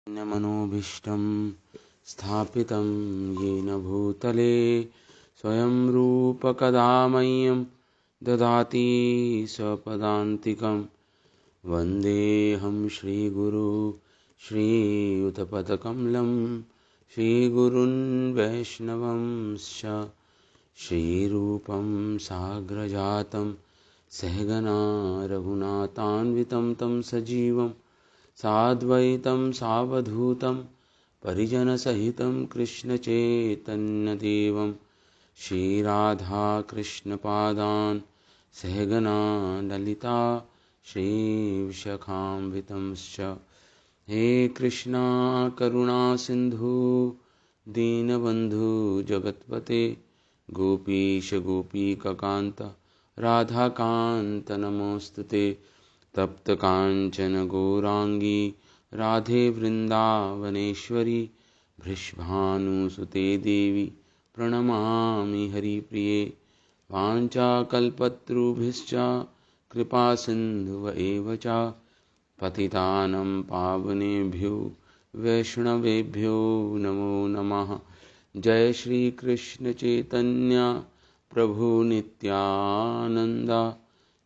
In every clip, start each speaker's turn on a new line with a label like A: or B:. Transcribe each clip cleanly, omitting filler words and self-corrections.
A: मनोभीष्टं स्थापितं येन भूतले स्वयं रूप कदा मह्यं ददाति स्वपदान्तिकं वन्देऽहं श्रीगुरु श्रीयुतपदकमलं श्रीगुरुन् वैष्णवंश्च श्रीरूपं साग्रजातं सहगना रघुनाथान्वितं तं सजीवं साद्वैतं सावधूतं परिजनसहितं कृष्णचैतन्यदेवं श्रीराधाकृष्णपादान् सहगना ललिता श्रीविशाखान्वितंश्च हे कृष्णा करुणा सिन्धु दीनबन्धु जगत्पते गोपीश गोपीककान्त राधाकान्त नमोऽस्तुते तप्त कांचन गौरांगी राधे वृंदावनेश्वरी वृषभानुसुते देवी प्रणमामि हरिप्रिये वाञ्छाकल्पतरुभ्यश्च कृपा सिन्धुव एव च पतितानं पावनेभ्यो वैष्णवेभ्यो नमो नमः। जय श्री कृष्ण चैतन्य प्रभु नित्यानंद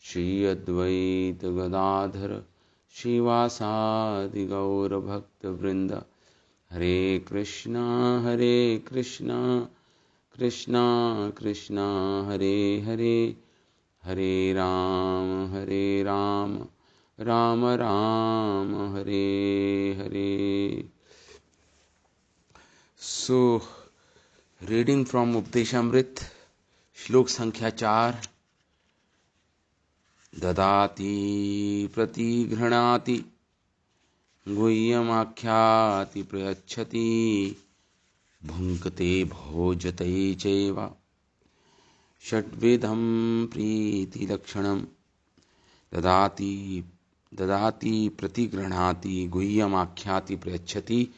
A: श्री अद्वैत गदाधर श्रीवासादि गौर भक्त वृंद। हरे कृष्णा कृष्णा कृष्णा हरे हरे, हरे Ram Ram Ram Hare Hare. So reading from Upadeshamrita, श्लोक संख्या 4। ददाति प्रतिगृह्णाति गुह्यमाख्याति प्रयच्छति भुङ्क्ते भोजते चैव षड्विधं प्रीतिलक्षणम्। ददाति प्रतिगृह्णाति गुह्यमाख्याति प्रयच्छति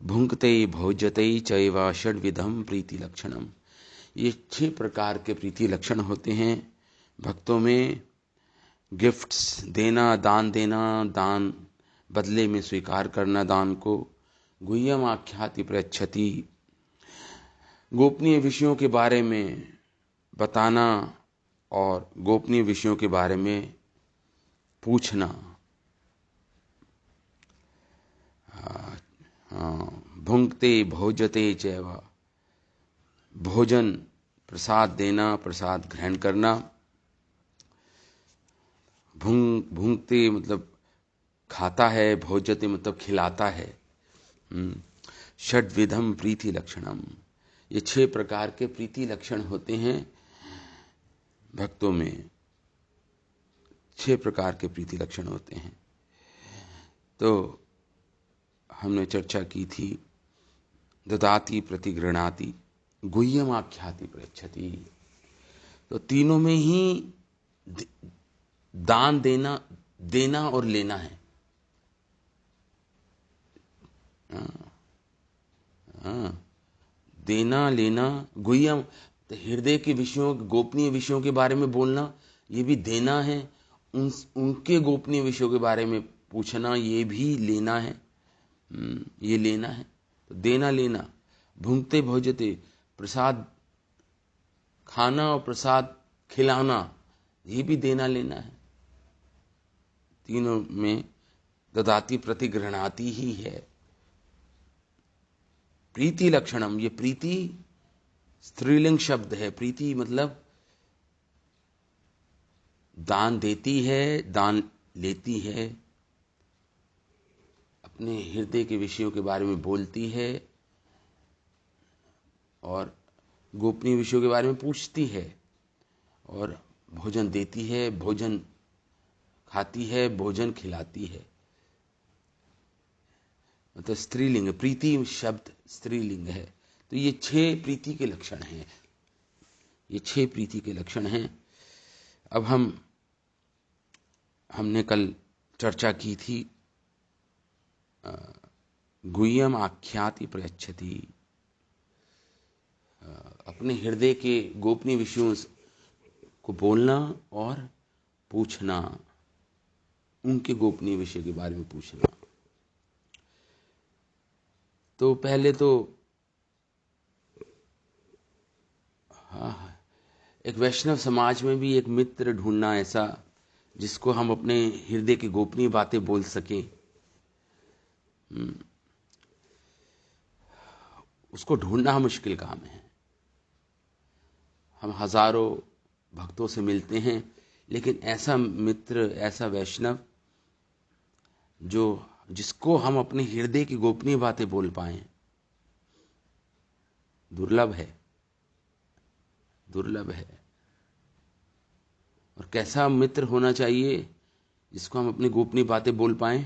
A: भुङ्क्ते भोजते चैव षड्विधं प्रीतिलक्षणम्। ये 6 प्रकार के प्रीति लक्षण होते हैं भक्तों में। गिफ्ट्स देना, दान बदले में स्वीकार करना दान को। गुह्यम आख्याति प्रयच्छति, गोपनीय विषयों के बारे में बताना और गोपनीय विषयों के बारे में पूछना। भुङ्क्ते भोजते चैव, भोजन प्रसाद देना, प्रसाद ग्रहण करना। भुङ्क्ते मतलब खाता है, भोजते मतलब खिलाता है। षड्विधम प्रीति लक्षणम, ये 6 प्रकार के प्रीति लक्षण होते हैं भक्तों में। 6 प्रकार के प्रीति लक्षण होते हैं। तो हमने चर्चा की थी ददाति प्रतिगृह्णाति गुह्यम आख्याति प्रयच्छति। तो तीनों में ही दान देना और लेना है। देना लेना, गुह्यम तो हृदय के विषयों, गोपनीय विषयों के बारे में बोलना, ये भी देना है। उनके गोपनीय विषयों के बारे में पूछना, ये भी लेना है। ये लेना है, तो देना लेना। भुङ्क्ते भोजते, प्रसाद खाना और प्रसाद खिलाना, ये भी देना लेना है। तीनों में ददाति प्रतिगृह्णाति ही है। प्रीति लक्षणम, ये प्रीति स्त्रीलिंग शब्द है। प्रीति मतलब दान देती है, दान लेती है, अपने हृदय के विषयों के बारे में बोलती है और गोपनीय विषयों के बारे में पूछती है, और भोजन देती है, भोजन खाती है, भोजन खिलाती है। मतलब स्त्रीलिंग, प्रीति शब्द स्त्रीलिंग है। तो ये 6 प्रीति के लक्षण हैं। ये 6 प्रीति के लक्षण हैं। अब हमने कल चर्चा की थी गुह्यम आख्याति प्रयच्छति, अपने हृदय के गोपनीय विषयों को बोलना और पूछना, उनके गोपनीय विषय के बारे में पूछना। तो पहले तो हाँ, एक वैष्णव समाज में भी एक मित्र ढूंढना ऐसा जिसको हम अपने हृदय की गोपनीय बातें बोल सकें, उसको ढूंढना मुश्किल काम है। हम हजारों भक्तों से मिलते हैं, लेकिन ऐसा मित्र, ऐसा वैष्णव जो जिसको हम अपने हृदय की गोपनीय बातें बोल पाए, दुर्लभ है, दुर्लभ है। और कैसा मित्र होना चाहिए जिसको हम अपनी गोपनीय बातें बोल पाए?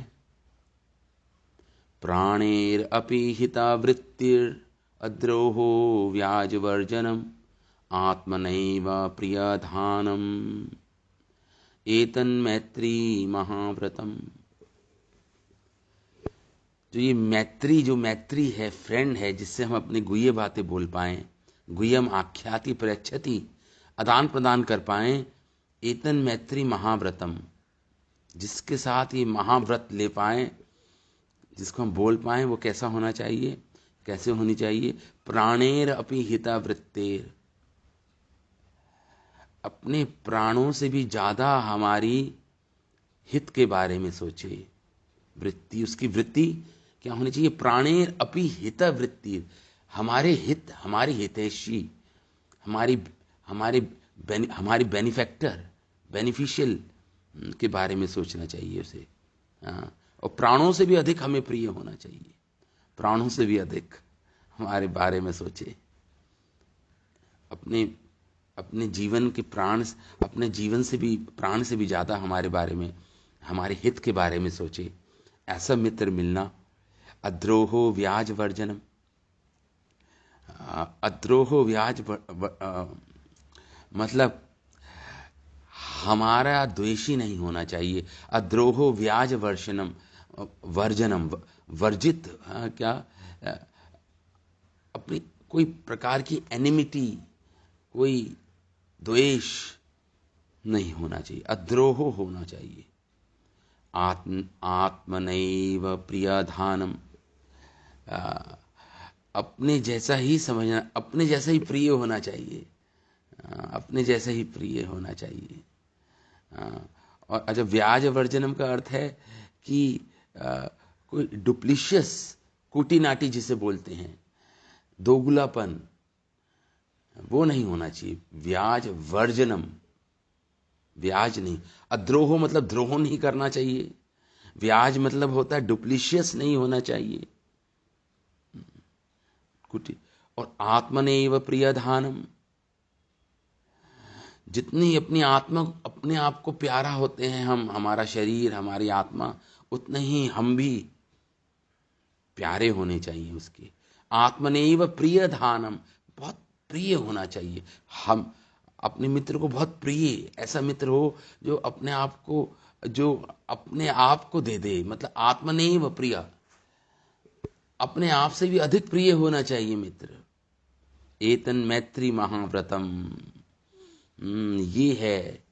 A: प्राणेर अपि हिता वृत्तिर अद्रोहो व्याज वर्जनम आत्मनैव प्रियधानम एतन मैत्री महाव्रतम। जो मैत्री है, फ्रेंड है, जिससे हम अपनी गुह्य बातें बोल पाए, गुह्यम आख्याति प्रयच्छति, आदान प्रदान कर पाए, एतन मैत्री महाव्रतम, जिसके साथ ये महाव्रत ले पाए, जिसको हम बोल पाए, वो कैसा होना चाहिए, कैसे होनी चाहिए? प्राणेर अपि हिता वृत्तेर, अपने प्राणों से भी ज्यादा हमारी हित के बारे में सोचे। वृत्ति, उसकी वृत्ति क्या होनी चाहिए? प्राणेर अपि हित वृत्ति, हमारे हित, हमारी हितैषी, हमारी हमारे हमारी बेनिफैक्टर, बेनिफिशियल के बारे में सोचना चाहिए उसे। हाँ, और प्राणों से भी अधिक हमें प्रिय होना चाहिए, प्राणों से भी अधिक हमारे बारे में सोचे। अपने अपने जीवन के प्राण, अपने जीवन से भी, प्राण से भी ज्यादा हमारे बारे में, हमारे हित के बारे में सोचे, ऐसा मित्र मिलना। अद्रोहो व्याज वर्जनम, अद्रोहो व्याज मतलब हमारा द्वेषी नहीं होना चाहिए। अद्रोहो व्याज वर्षनम, वर्जनम, वर्जित, क्या, अपनी कोई प्रकार की एनिमिटी, कोई द्वेष नहीं होना चाहिए, अद्रोह होना चाहिए। आत्मनैव प्रियधानम, अपने जैसा ही समझना, अपने जैसा ही प्रिय होना चाहिए, अपने जैसा ही प्रिय होना चाहिए। और अच्छा, व्याज वर्जनम का अर्थ है कि कोई डुप्लिशियस, कुटीनाटी जिसे बोलते हैं, दोगुलापन, वो नहीं होना चाहिए। व्याज वर्जनम, व्याज नहीं। अद्रोह मतलब द्रोह नहीं करना चाहिए। व्याज मतलब होता है डुप्लिशियस नहीं होना चाहिए, कुटी। और आत्मनेव प्रियधानम, जितनी अपनी आत्मा, अपने आप को प्यारा होते हैं हम, हमारा शरीर, हमारी आत्मा, उतने ही हम भी प्यारे होने चाहिए उसके। आत्मनेव प्रियधानम, बहुत प्रिय होना चाहिए। हम अपने मित्र को बहुत प्रिय, ऐसा मित्र हो जो अपने आप को, जो अपने आप को दे दे, मतलब आत्मनेव प्रिय, अपने आप से भी अधिक प्रिय होना चाहिए मित्र। एतन मैत्री महाव्रतम, ये है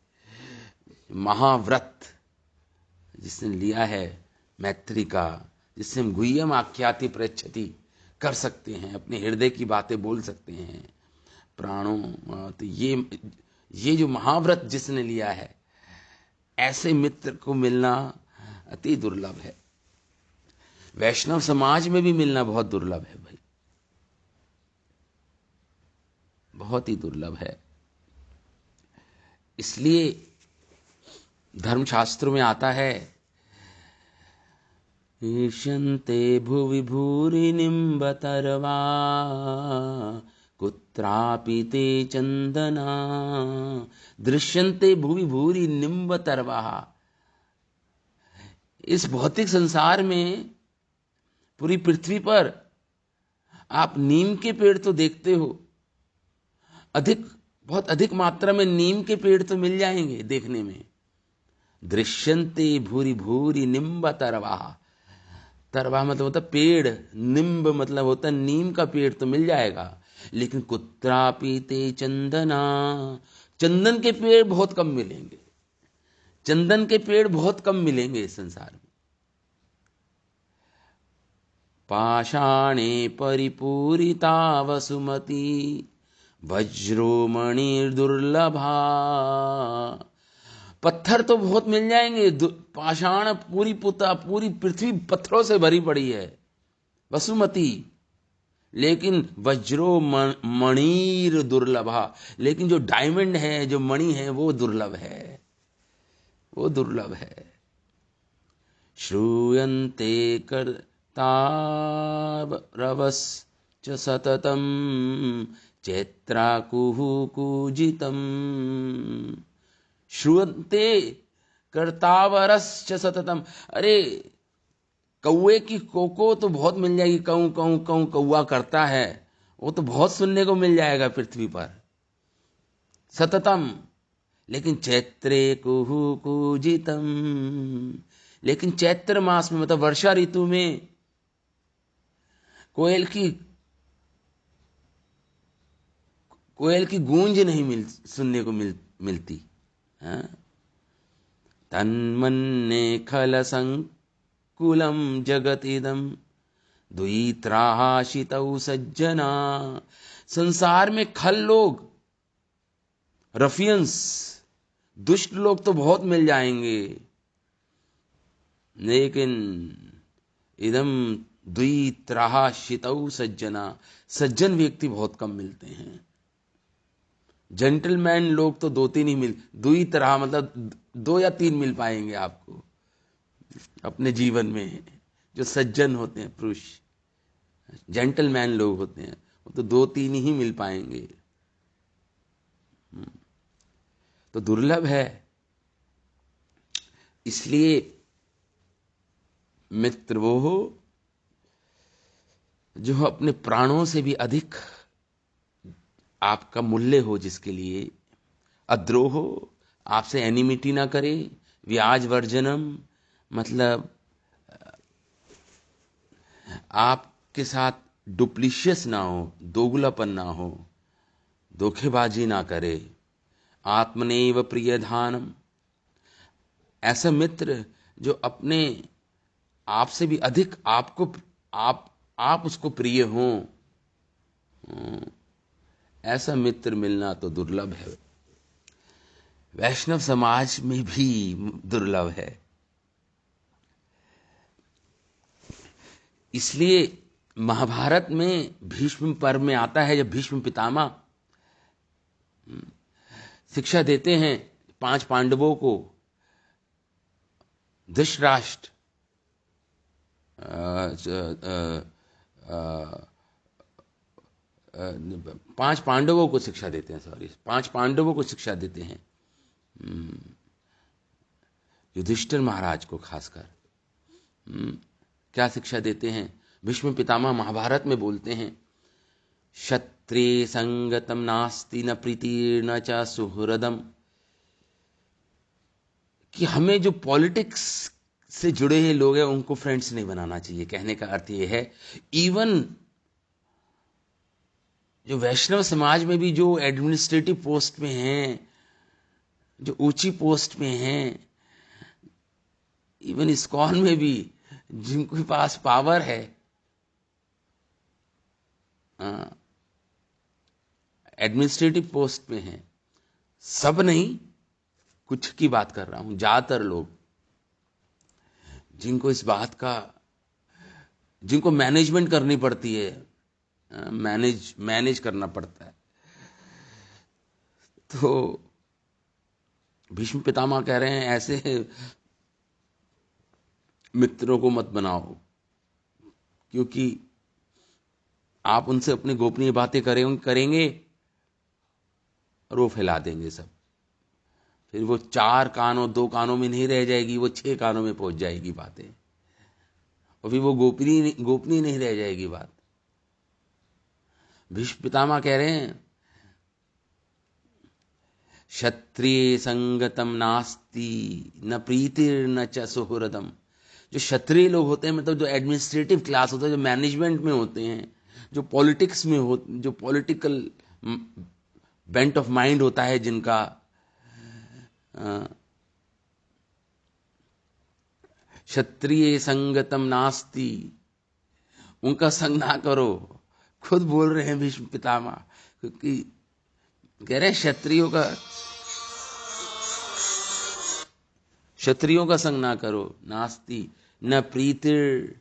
A: महाव्रत जिसने लिया है मैत्री का, जिससे हम गुह्यम आख्याति प्रयच्छति कर सकते हैं, अपने हृदय की बातें बोल सकते हैं प्राणों। तो ये जो महाव्रत जिसने लिया है, ऐसे मित्र को मिलना अति दुर्लभ है। वैष्णव समाज में भी मिलना बहुत दुर्लभ है भाई, बहुत ही दुर्लभ है। इसलिए धर्मशास्त्रों में आता है, ईशन्ते भुवि भूरि निम्बतर्वा कुत्रापि ते चंदना, दृश्यन्ते भुवि भूरि निम्बतर्वा। इस भौतिक संसार में, पूरी पृथ्वी पर आप नीम के पेड़ तो देखते हो, अधिक, बहुत अधिक मात्रा में नीम के पेड़ तो मिल जाएंगे देखने में। दृश्यन्ते भूरि भूरि निम्ब तरवा, तरवा मतलब होता पेड़, निम्ब मतलब होता नीम का पेड़ तो मिल जाएगा, लेकिन कुत्रापि ते चंदना, चंदन के पेड़ बहुत कम मिलेंगे, चंदन के पेड़ बहुत कम मिलेंगे इस संसार में। पाषाणे परिपूरिता वसुमती वज्रो मणिर्दुर्लभा। पत्थर तो बहुत मिल जाएंगे, पाषाण पूरी पृथ्वी पत्थरों से भरी पड़ी है, वसुमती, लेकिन वज्रो मणिर दुर्लभा, लेकिन जो डायमंड है, जो मणि है, वो दुर्लभ है, वो दुर्लभ है। श्रूयन्ते कर्तारवश्च सततं चैत्राकुः कूजितम्। श्रूयन्ते कर्तावरश्च सततम। अरे कौए की कोको तो बहुत मिल जाएगी, कऊ कऊ कऊ कौआ करता है, वो तो बहुत सुनने को मिल जाएगा पृथ्वी पर, सततम। लेकिन चैत्रे कुहू कूजितम, लेकिन चैत्र मास में, मतलब वर्षा ऋतु में, कोयल की गूंज नहीं सुनने को मिलती। तन्मन्ये खल संकुलम जगतिदम द्वित्राशितौ सज्जना। संसार में खल लोग, रफियंस, दुष्ट लोग तो बहुत मिल जाएंगे, लेकिन इदम द्वित्राशितौ सज्जना, सज्जन व्यक्ति बहुत कम मिलते हैं। जेंटलमैन लोग तो दो तीन ही द्वितरा मतलब 2 या 3 मिल पाएंगे आपको अपने जीवन में। जो सज्जन होते हैं, पुरुष जेंटलमैन लोग होते हैं, वो तो 2-3 ही मिल पाएंगे, तो दुर्लभ है। इसलिए मित्र वो हो जो अपने प्राणों से भी अधिक आपका मूल्य हो, जिसके लिए अद्रोह हो, आपसे एनिमिटी ना करे, व्याज वर्जनम, मतलब आपके साथ डुप्लीशियस ना हो, दोगलापन ना हो, धोखेबाजी ना करे, आत्मनेव प्रियधानम, ऐसा मित्र जो अपने आप से भी अधिक आपको आप उसको प्रिय हो, ऐसा मित्र मिलना तो दुर्लभ है, वैष्णव समाज में भी दुर्लभ है। इसलिए महाभारत में भीष्म पर्व में आता है, जब भीष्म पितामह शिक्षा देते हैं 5 पांडवों को, धृतराष्ट्र 5 पांडवों को शिक्षा देते हैं, 5 पांडवों को शिक्षा देते हैं, युधिष्ठिर महाराज को खासकर क्या शिक्षा देते हैं? भीष्म पितामह महाभारत में बोलते हैं, क्षत्रिय संगतम नास्ति न प्रीतिर्न च सुहृदम, कि हमें जो पॉलिटिक्स से जुड़े हुए लोग हैं उनको फ्रेंड्स नहीं बनाना चाहिए। कहने का अर्थ यह है, इवन जो वैष्णव समाज में भी जो एडमिनिस्ट्रेटिव पोस्ट में हैं, जो ऊंची पोस्ट में हैं, इवन इस्कॉन में भी जिनके पास पावर है, एडमिनिस्ट्रेटिव पोस्ट में हैं, सब नहीं, कुछ की बात कर रहा हूं, ज्यादातर लोग जिनको इस बात का, जिनको मैनेजमेंट करनी पड़ती है, मैनेज करना पड़ता है, तो भीष्म पितामह कह रहे हैं ऐसे मित्रों को मत बनाओ, क्योंकि आप उनसे अपनी गोपनीय बातें करेंगे और वो फैला देंगे सब, फिर वो 4 कानों 2 कानों में नहीं रह जाएगी, वो 6 कानों में पहुंच जाएगी बातें, और फिर वो गोपनीय नहीं रह जाएगी बात। भीष्म पितामह कह रहे हैं, क्षत्रिय संगतम नास्ति न प्रीतिर्न च सुहृदम, जो क्षत्रिय लोग होते हैं, मतलब जो एडमिनिस्ट्रेटिव क्लास होता है, जो मैनेजमेंट में होते हैं, जो पॉलिटिक्स में हो, जो पॉलिटिकल बेंट ऑफ माइंड होता है जिनका, क्षत्रिय संगतम नास्ति, उनका संग ना करो। खुद बोल रहे हैं भीष्म पितामह, क्योंकि कह रहे क्षत्रियों का संग ना करो। नास्ति न प्रीतिर,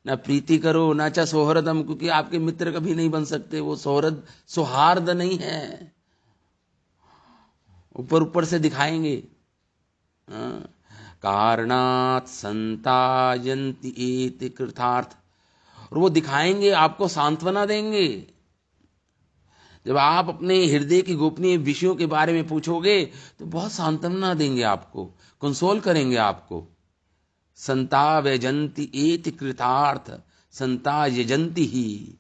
A: न प्रीति करो न चा सौहृदम, क्योंकि आपके मित्र कभी नहीं बन सकते। वो सौहार्द नहीं है, ऊपर ऊपर से दिखाएंगे। कारणात् संतायन्ति इति कृतार्थ, और वो दिखाएंगे, आपको सांत्वना देंगे। जब आप अपने हृदय की गोपनीय विषयों के बारे में पूछोगे तो बहुत सांत्वना देंगे, आपको कंसोल करेंगे आपको। संता व्यजंती एति कृतार्थ, संता यजंती ही।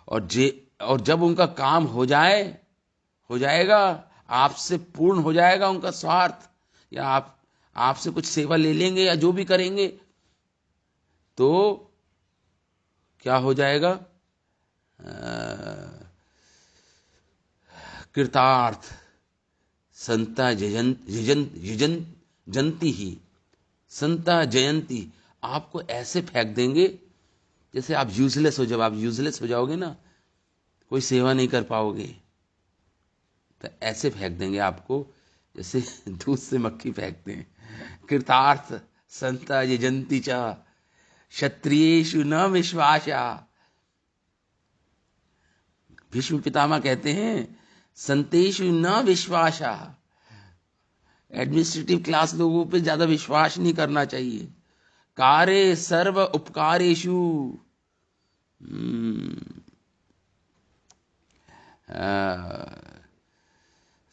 A: और जब उनका काम हो जाएगा, आपसे पूर्ण हो जाएगा उनका स्वार्थ, या आपसे कुछ सेवा ले लेंगे या जो भी करेंगे, तो क्या हो जाएगा? कृतार्थ। संता जयंती ही, संता जयंती, आपको ऐसे फेंक देंगे जैसे आप यूजलेस हो। जब आप यूजलेस हो जाओगे ना, कोई सेवा नहीं कर पाओगे, तो ऐसे फेंक देंगे आपको जैसे दूध से मक्खी फेंकते हैं। कृतार्थ संता यजंती च क्षत्रियेषु न विश्वासा। भीष्म पितामह कहते हैं संतेषु न विश्वासा, एडमिनिस्ट्रेटिव क्लास लोगों पे ज्यादा विश्वास नहीं करना चाहिए। कार्य सर्व उपकारेषु,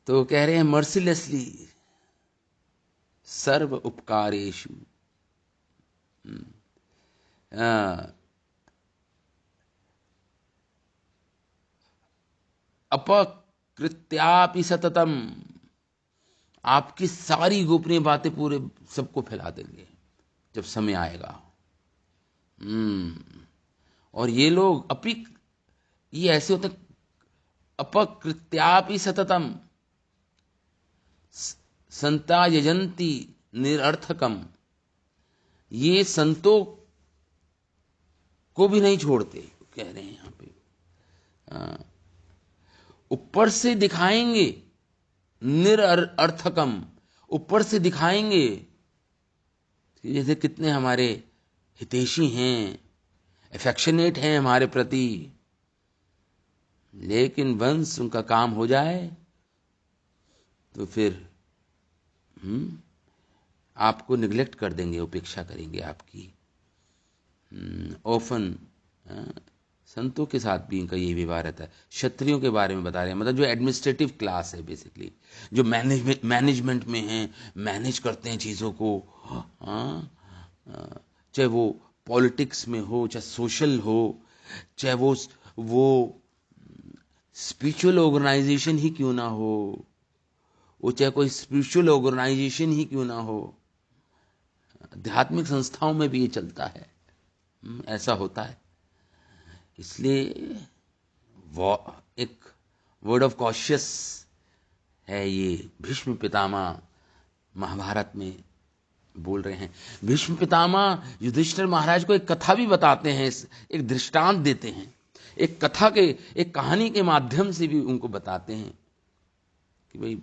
A: तो कह रहे हैं मर्सिलेसली सर्व उपकारेषु। अपकृत्यापि सततम, आपकी सारी गोपनीय बातें पूरे सबको फैला देंगे जब समय आएगा। और ये लोग ये ऐसे होते, अपकृत्यापि सततम संता यजंती निरर्थकम, ये संतों को भी नहीं छोड़ते, कह रहे हैं यहां पे। ऊपर से दिखाएंगे निरर्थकम, ऊपर से दिखाएंगे जैसे कितने हमारे हितैषी हैं, एफेक्शनेट हैं हमारे प्रति, लेकिन वंश उनका काम हो जाए तो फिर आपको निगलेक्ट कर देंगे, उपेक्षा करेंगे आपकी। ऑफन संतों के साथ भी इनका ये व्यवहार रहता है। क्षत्रियों के बारे में बता रहे हैं, मतलब जो एडमिनिस्ट्रेटिव क्लास है, बेसिकली जो मैनेजमेंट में हैं, मैनेज करते हैं चीज़ों को, चाहे वो पॉलिटिक्स में हो, चाहे सोशल हो, चाहे वो स्पिरिचुअल ऑर्गेनाइजेशन ही क्यों ना हो, वो चाहे कोई स्पिरिचुअल ऑर्गेनाइजेशन ही क्यों ना हो, आध्यात्मिक संस्थाओं में भी ये चलता है, ऐसा होता है। इसलिए एक वर्ड ऑफ कॉशियस है ये भीष्म पितामह महाभारत में बोल रहे हैं। भीष्म पितामह युधिष्ठिर महाराज को एक कथा भी बताते हैं, एक दृष्टांत देते हैं, एक कहानी के माध्यम से भी उनको बताते हैं कि भाई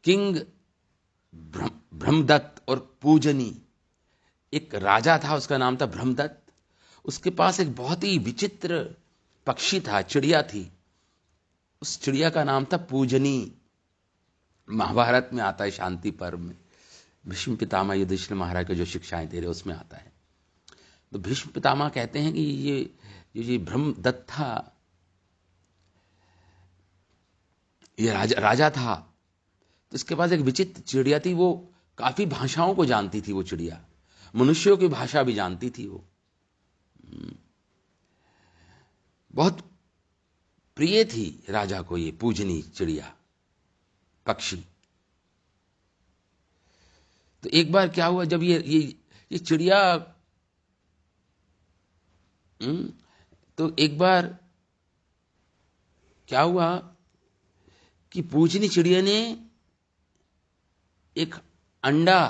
A: किंग ब्रह्मदत्त और पूजनी, एक राजा था, उसका नाम था ब्रह्मदत्त। उसके पास एक बहुत ही विचित्र पक्षी था, चिड़िया थी। उस चिड़िया का नाम था पूजनी। महाभारत में आता है, शांति पर्व में भीष्म पितामह युधिष्ठिर महाराज को जो शिक्षाएं दे रहे उसमें आता है। तो भीष्म पितामह कहते हैं कि ये ब्रह्मदत्त था, ये राजा था। तो इसके पास एक विचित्र चिड़िया थी, वो काफी भाषाओं को जानती थी। वो चिड़िया मनुष्यों की भाषा भी जानती थी। वो बहुत प्रिय थी राजा को, ये पूजनी चिड़िया, पक्षी। तो एक बार क्या हुआ, जब ये चिड़िया, तो एक बार क्या हुआ कि पूजनी चिड़िया ने एक अंडा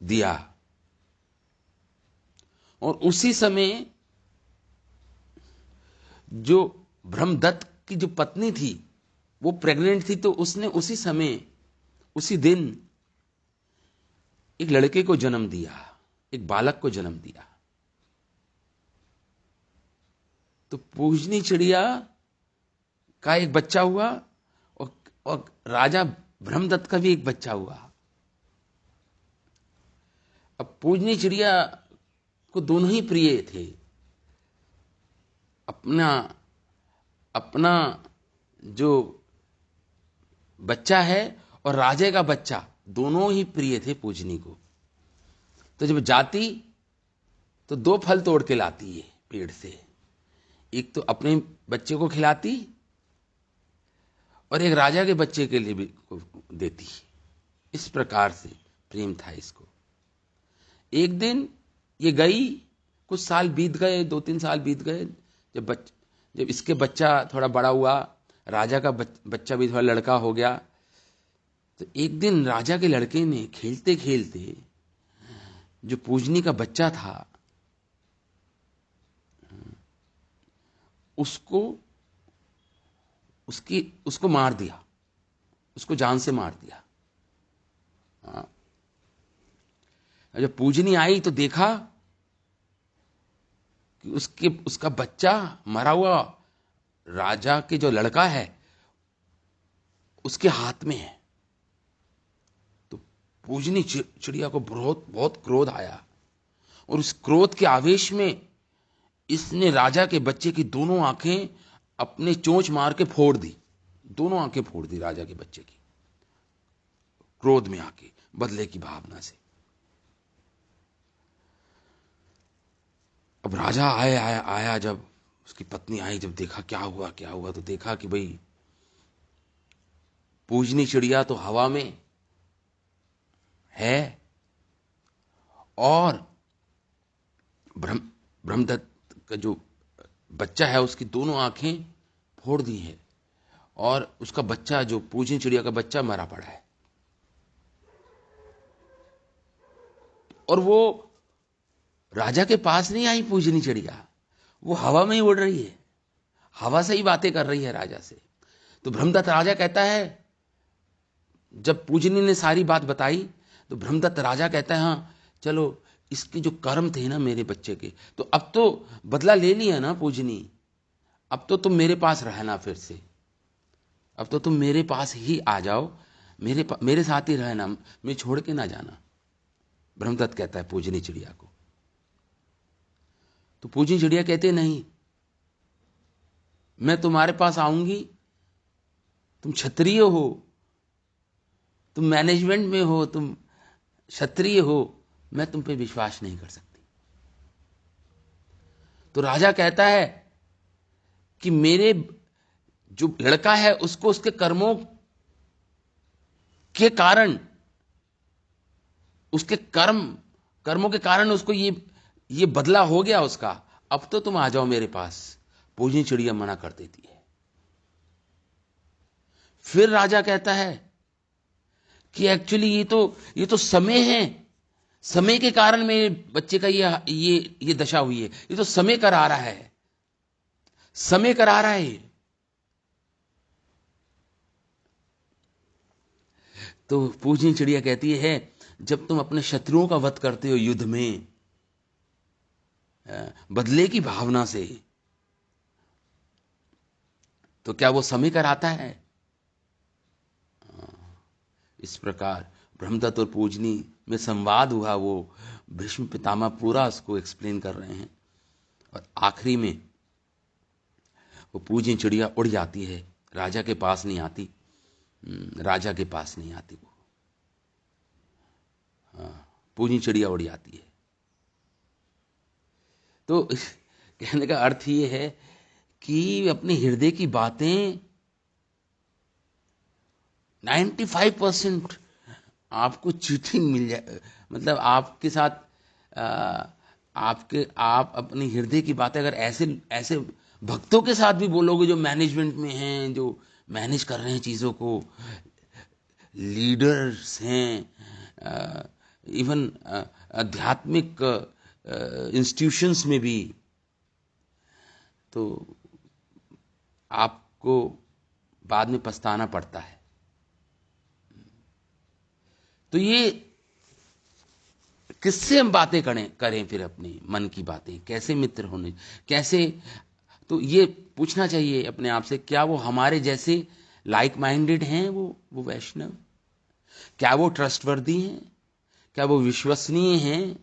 A: दिया और उसी समय जो ब्रह्मदत्त की जो पत्नी थी वो प्रेग्नेंट थी, तो उसने उसी समय उसी दिन एक लड़के को जन्म दिया, एक बालक को जन्म दिया। तो पूजनी चिड़िया का एक बच्चा हुआ और राजा ब्रह्मदत्त का भी एक बच्चा हुआ। अब पूजनी चिड़िया को दोनों ही प्रिय थे। अपना अपना जो बच्चा है और राजे का बच्चा दोनों ही प्रिय थे पूजनी को। तो जब जाती तो दो फल तोड़ के लाती है पेड़ से, एक तो अपने बच्चे को खिलाती और एक राजा के बच्चे के लिए भी देती। इस प्रकार से प्रेम था इसको। एक दिन ये गई, कुछ साल बीत गए, 2-3 साल बीत गए। जब इसके बच्चा थोड़ा बड़ा हुआ, राजा का बच्चा भी थोड़ा लड़का हो गया, तो एक दिन राजा के लड़के ने खेलते खेलते जो पूजनी का बच्चा था उसको मार दिया, उसको जान से मार दिया। जब पूजनी आई तो देखा कि उसका बच्चा मरा हुआ राजा के जो लड़का है उसके हाथ में है। तो पूजनी चिड़िया को बहुत क्रोध आया और उस क्रोध के आवेश में इसने राजा के बच्चे की दोनों आंखें अपने चोंच मार के फोड़ दी। दोनों आंखें फोड़ दी राजा के बच्चे की, क्रोध में आके, बदले की भावना से। अब राजा आया जब उसकी पत्नी आई, जब देखा क्या हुआ, तो देखा कि भाई पूजनी चिड़िया तो हवा में है और ब्रह्मदत्त का जो बच्चा है उसकी दोनों आंखें फोड़ दी है और उसका बच्चा, जो पूजनी चिड़िया का बच्चा, मरा पड़ा है। और वो राजा के पास नहीं आई पूजनी चिड़िया, वो हवा में ही उड़ रही है, हवा से ही बातें कर रही है राजा से। तो ब्रह्मदत्त राजा कहता है, जब पूजनी ने सारी बात बताई तो ब्रह्मदत्त राजा कहता है, हाँ चलो, इसके जो कर्म थे ना मेरे बच्चे के, तो अब तो बदला ले लिया ना पूजनी, अब तो तुम मेरे पास रहना फिर से, अब तो तुम मेरे पास ही आ जाओ, मेरे साथ ही रहना, मैं छोड़ के ना जाना। ब्रह्मदत्त कहता है पूजनी चिड़िया को। तो पूजनी चिड़िया कहते नहीं, मैं तुम्हारे पास आऊंगी, तुम क्षत्रिय हो, तुम मैनेजमेंट में हो, तुम क्षत्रिय हो, मैं तुम पे विश्वास नहीं कर सकती। तो राजा कहता है कि मेरे जो लड़का है उसको उसके कर्मों के कारण, उसके कर्मों के कारण उसको ये बदला हो गया उसका, अब तो तुम आ जाओ मेरे पास। पूजनी चिड़िया मना कर देती है। फिर राजा कहता है कि एक्चुअली ये तो समय है, समय के कारण मेरे बच्चे का ये दशा हुई है, ये तो समय करा रहा है, समय करा रहा है। तो पूजनी चिड़िया कहती है, जब तुम अपने शत्रुओं का वध करते हो युद्ध में बदले की भावना से, तो क्या वो समय कराता है? इस प्रकार ब्रह्मदत्त और पूजनी में संवाद हुआ। वो भीष्म पितामह पूरा उसको एक्सप्लेन कर रहे हैं और आखिरी में वो पूजनी चिड़िया उड़ जाती है, राजा के पास नहीं आती, राजा के पास नहीं आती वो, पूजनी चिड़िया उड़ जाती है। तो कहने का अर्थ ये है कि अपने हृदय की बातें 95% आपको चीटिंग मिल जाए, मतलब आपके साथ आप अपने हृदय की बातें अगर ऐसे भक्तों के साथ भी बोलोगे जो मैनेजमेंट में हैं, जो मैनेज कर रहे हैं चीज़ों को, लीडर्स हैं, इवन आध्यात्मिक इंस्टीट्यूशंस में भी, तो आपको बाद में पछताना पड़ता है। तो ये किससे हम बातें करें फिर अपने मन की बातें, कैसे मित्र होने, कैसे, तो ये पूछना चाहिए अपने आप से, क्या वो हमारे जैसे लाइक माइंडेड हैं, वो वैष्णव? क्या वो ट्रस्टवर्दी हैं? क्या वो विश्वसनीय हैं?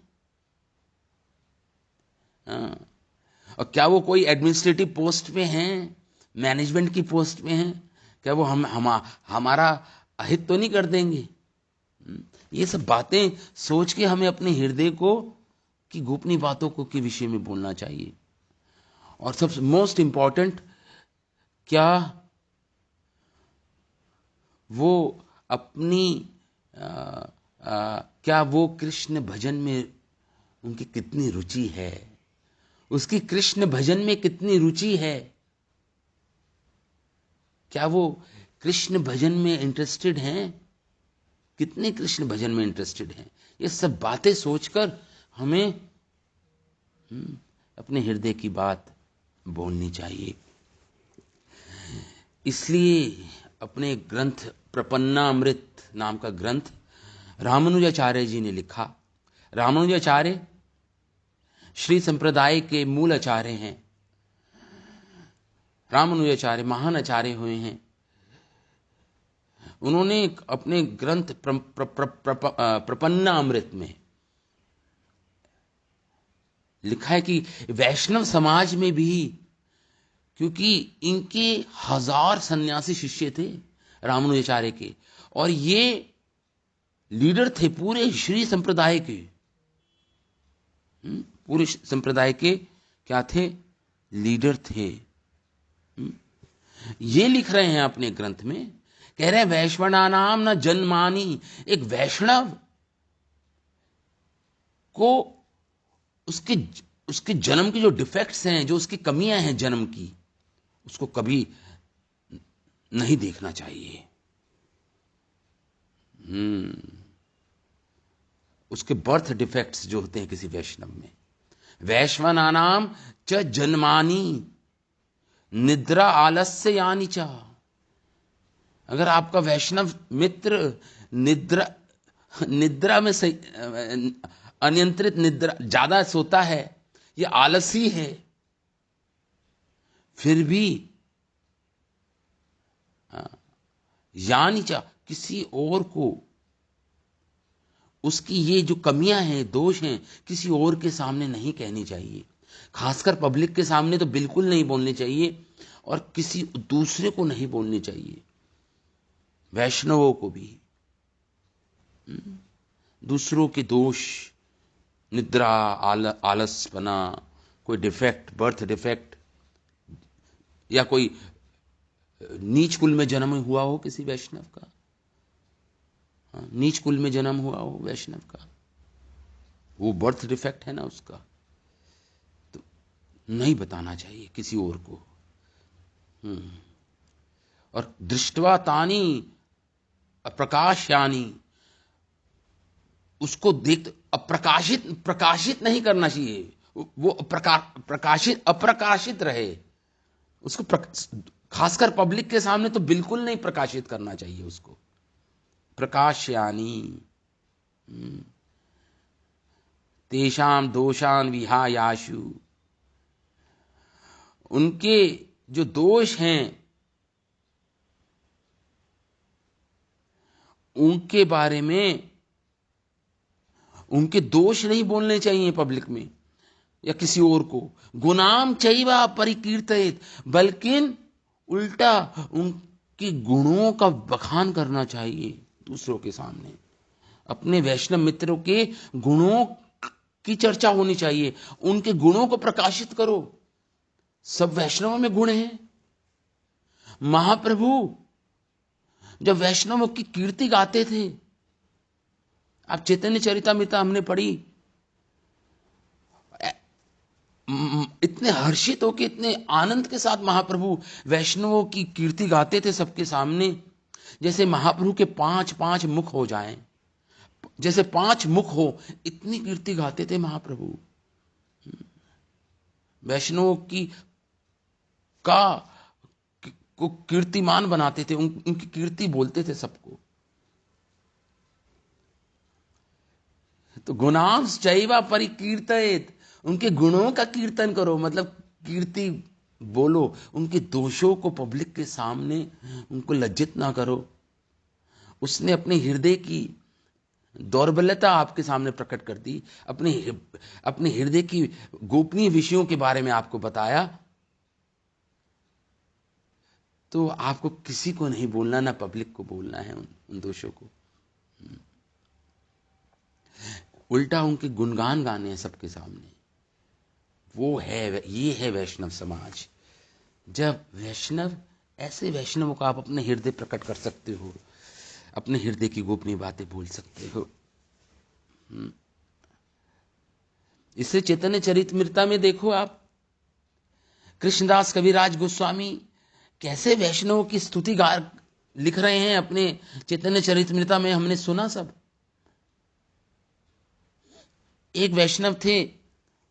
A: और क्या वो कोई एडमिनिस्ट्रेटिव पोस्ट पे हैं, मैनेजमेंट की पोस्ट पे हैं? क्या वो हमारा अहित तो नहीं कर देंगे? ये सब बातें सोच के हमें अपने हृदय को की गोपनीय बातों को के विषय में बोलना चाहिए। और सबसे मोस्ट इंपॉर्टेंट, क्या वो अपनी क्या वो कृष्ण भजन में उनकी कितनी रुचि है, उसकी कृष्ण भजन में कितनी रुचि है, क्या वो कृष्ण भजन में इंटरेस्टेड हैं, कितने कृष्ण भजन में इंटरेस्टेड हैं? ये सब बातें सोचकर हमें अपने हृदय की बात बोलनी चाहिए। इसलिए अपने ग्रंथ प्रपन्नामृत नाम का ग्रंथ रामानुजाचार्य जी ने लिखा। रामानुजाचार्य श्री संप्रदाय के मूल आचार्य हैं। रामानुजाचार्य महान आचार्य हुए हैं। उन्होंने अपने ग्रंथ प्रपन्नामृत में लिखा है कि वैष्णव समाज में भी, क्योंकि इनके 1000 सन्यासी शिष्य थे रामानुजाचार्य के, और ये लीडर थे पूरे श्री संप्रदाय के, पूरे संप्रदाय के क्या थे? लीडर थे। ये लिख रहे हैं अपने ग्रंथ में, कह रहे हैं वैश्वनानाम न जन्मानी। एक वैष्णव को उसके जन्म की जो डिफेक्ट्स हैं, जो उसकी कमियां हैं जन्म की, उसको कभी नहीं देखना चाहिए। उसके बर्थ डिफेक्ट्स जो होते हैं किसी वैष्णव में, वैश्वनानाम च जन्मानी निद्रा आलस्य यानी चा। अगर आपका वैष्णव मित्र निद्रा में अनियंत्रित निद्रा ज्यादा सोता है, ये आलसी है, फिर भी यानी चा किसी और को उसकी ये जो कमियां हैं, दोष हैं, किसी और के सामने नहीं कहनी चाहिए। खासकर पब्लिक के सामने तो बिल्कुल नहीं बोलनी चाहिए, और किसी दूसरे को नहीं बोलनी चाहिए। वैष्णवों को भी दूसरों के दोष, निद्रा, आलसपना, कोई डिफेक्ट, बर्थ डिफेक्ट, या कोई नीच कुल में जन्म हुआ हो किसी वैष्णव का, नीच कुल में जन्म हुआ हो वैष्णव का, वो बर्थ डिफेक्ट है ना उसका, तो नहीं बताना चाहिए किसी और को। और दृष्टवा तानी अप्रकाश्यानी, उसको देख प्रकाशित नहीं करना चाहिए, वो अप्रकाशित रहे उसको। खासकर पब्लिक के सामने तो बिल्कुल नहीं प्रकाशित करना चाहिए उसको। प्रकाश्यानी तेषाम दोषान विहायाशु, उनके जो दोष हैं उनके बारे में, उनके दोष नहीं बोलने चाहिए पब्लिक में या किसी और को। गुणाम चैवा परिकीर्तित, बल्कि उल्टा उनके गुणों का बखान करना चाहिए दूसरों के सामने। अपने वैष्णव मित्रों के गुणों की चर्चा होनी चाहिए, उनके गुणों को प्रकाशित करो। सब वैष्णवों में गुण हैं। महाप्रभु जब वैष्णवों की कीर्ति गाते थे, आप चैतन्य चरितामृता हमने पढ़ी, इतने हर्षित होकर, इतने आनंद के साथ महाप्रभु वैष्णवों की कीर्ति गाते थे सबके सामने। जैसे महाप्रभु के 5 मुख हो जाएं, जैसे 5 मुख हो, इतनी कीर्ति गाते थे महाप्रभु। वैष्णव की का को कीर्तिमान बनाते थे, उनकी कीर्ति बोलते थे सबको। तो गुणांश चैवा परिकीर्तयेत, उनके गुणों का कीर्तन करो, मतलब कीर्ति बोलो। उनके दोषों को पब्लिक के सामने उनको लज्जित ना करो। उसने अपने हृदय की दौर्बल्यता आपके सामने प्रकट कर दी, अपने हृदय की गोपनीय विषयों के बारे में आपको बताया, तो आपको किसी को नहीं बोलना, ना पब्लिक को बोलना है उन दोषों को। उल्टा उनके गुणगान गाने हैं सबके सामने। ये है वैष्णव समाज। जब वैष्णव, ऐसे वैष्णव को आप अपने हृदय प्रकट कर सकते हो, अपने हृदय की गोपनीय बातें बोल सकते हो। इससे चैतन्य चरितमृता में देखो आप, कृष्णदास कविराज गोस्वामी कैसे वैष्णव की स्तुति लिख रहे हैं अपने चैतन्य चरितमृता में, हमने सुना सब। एक वैष्णव थे,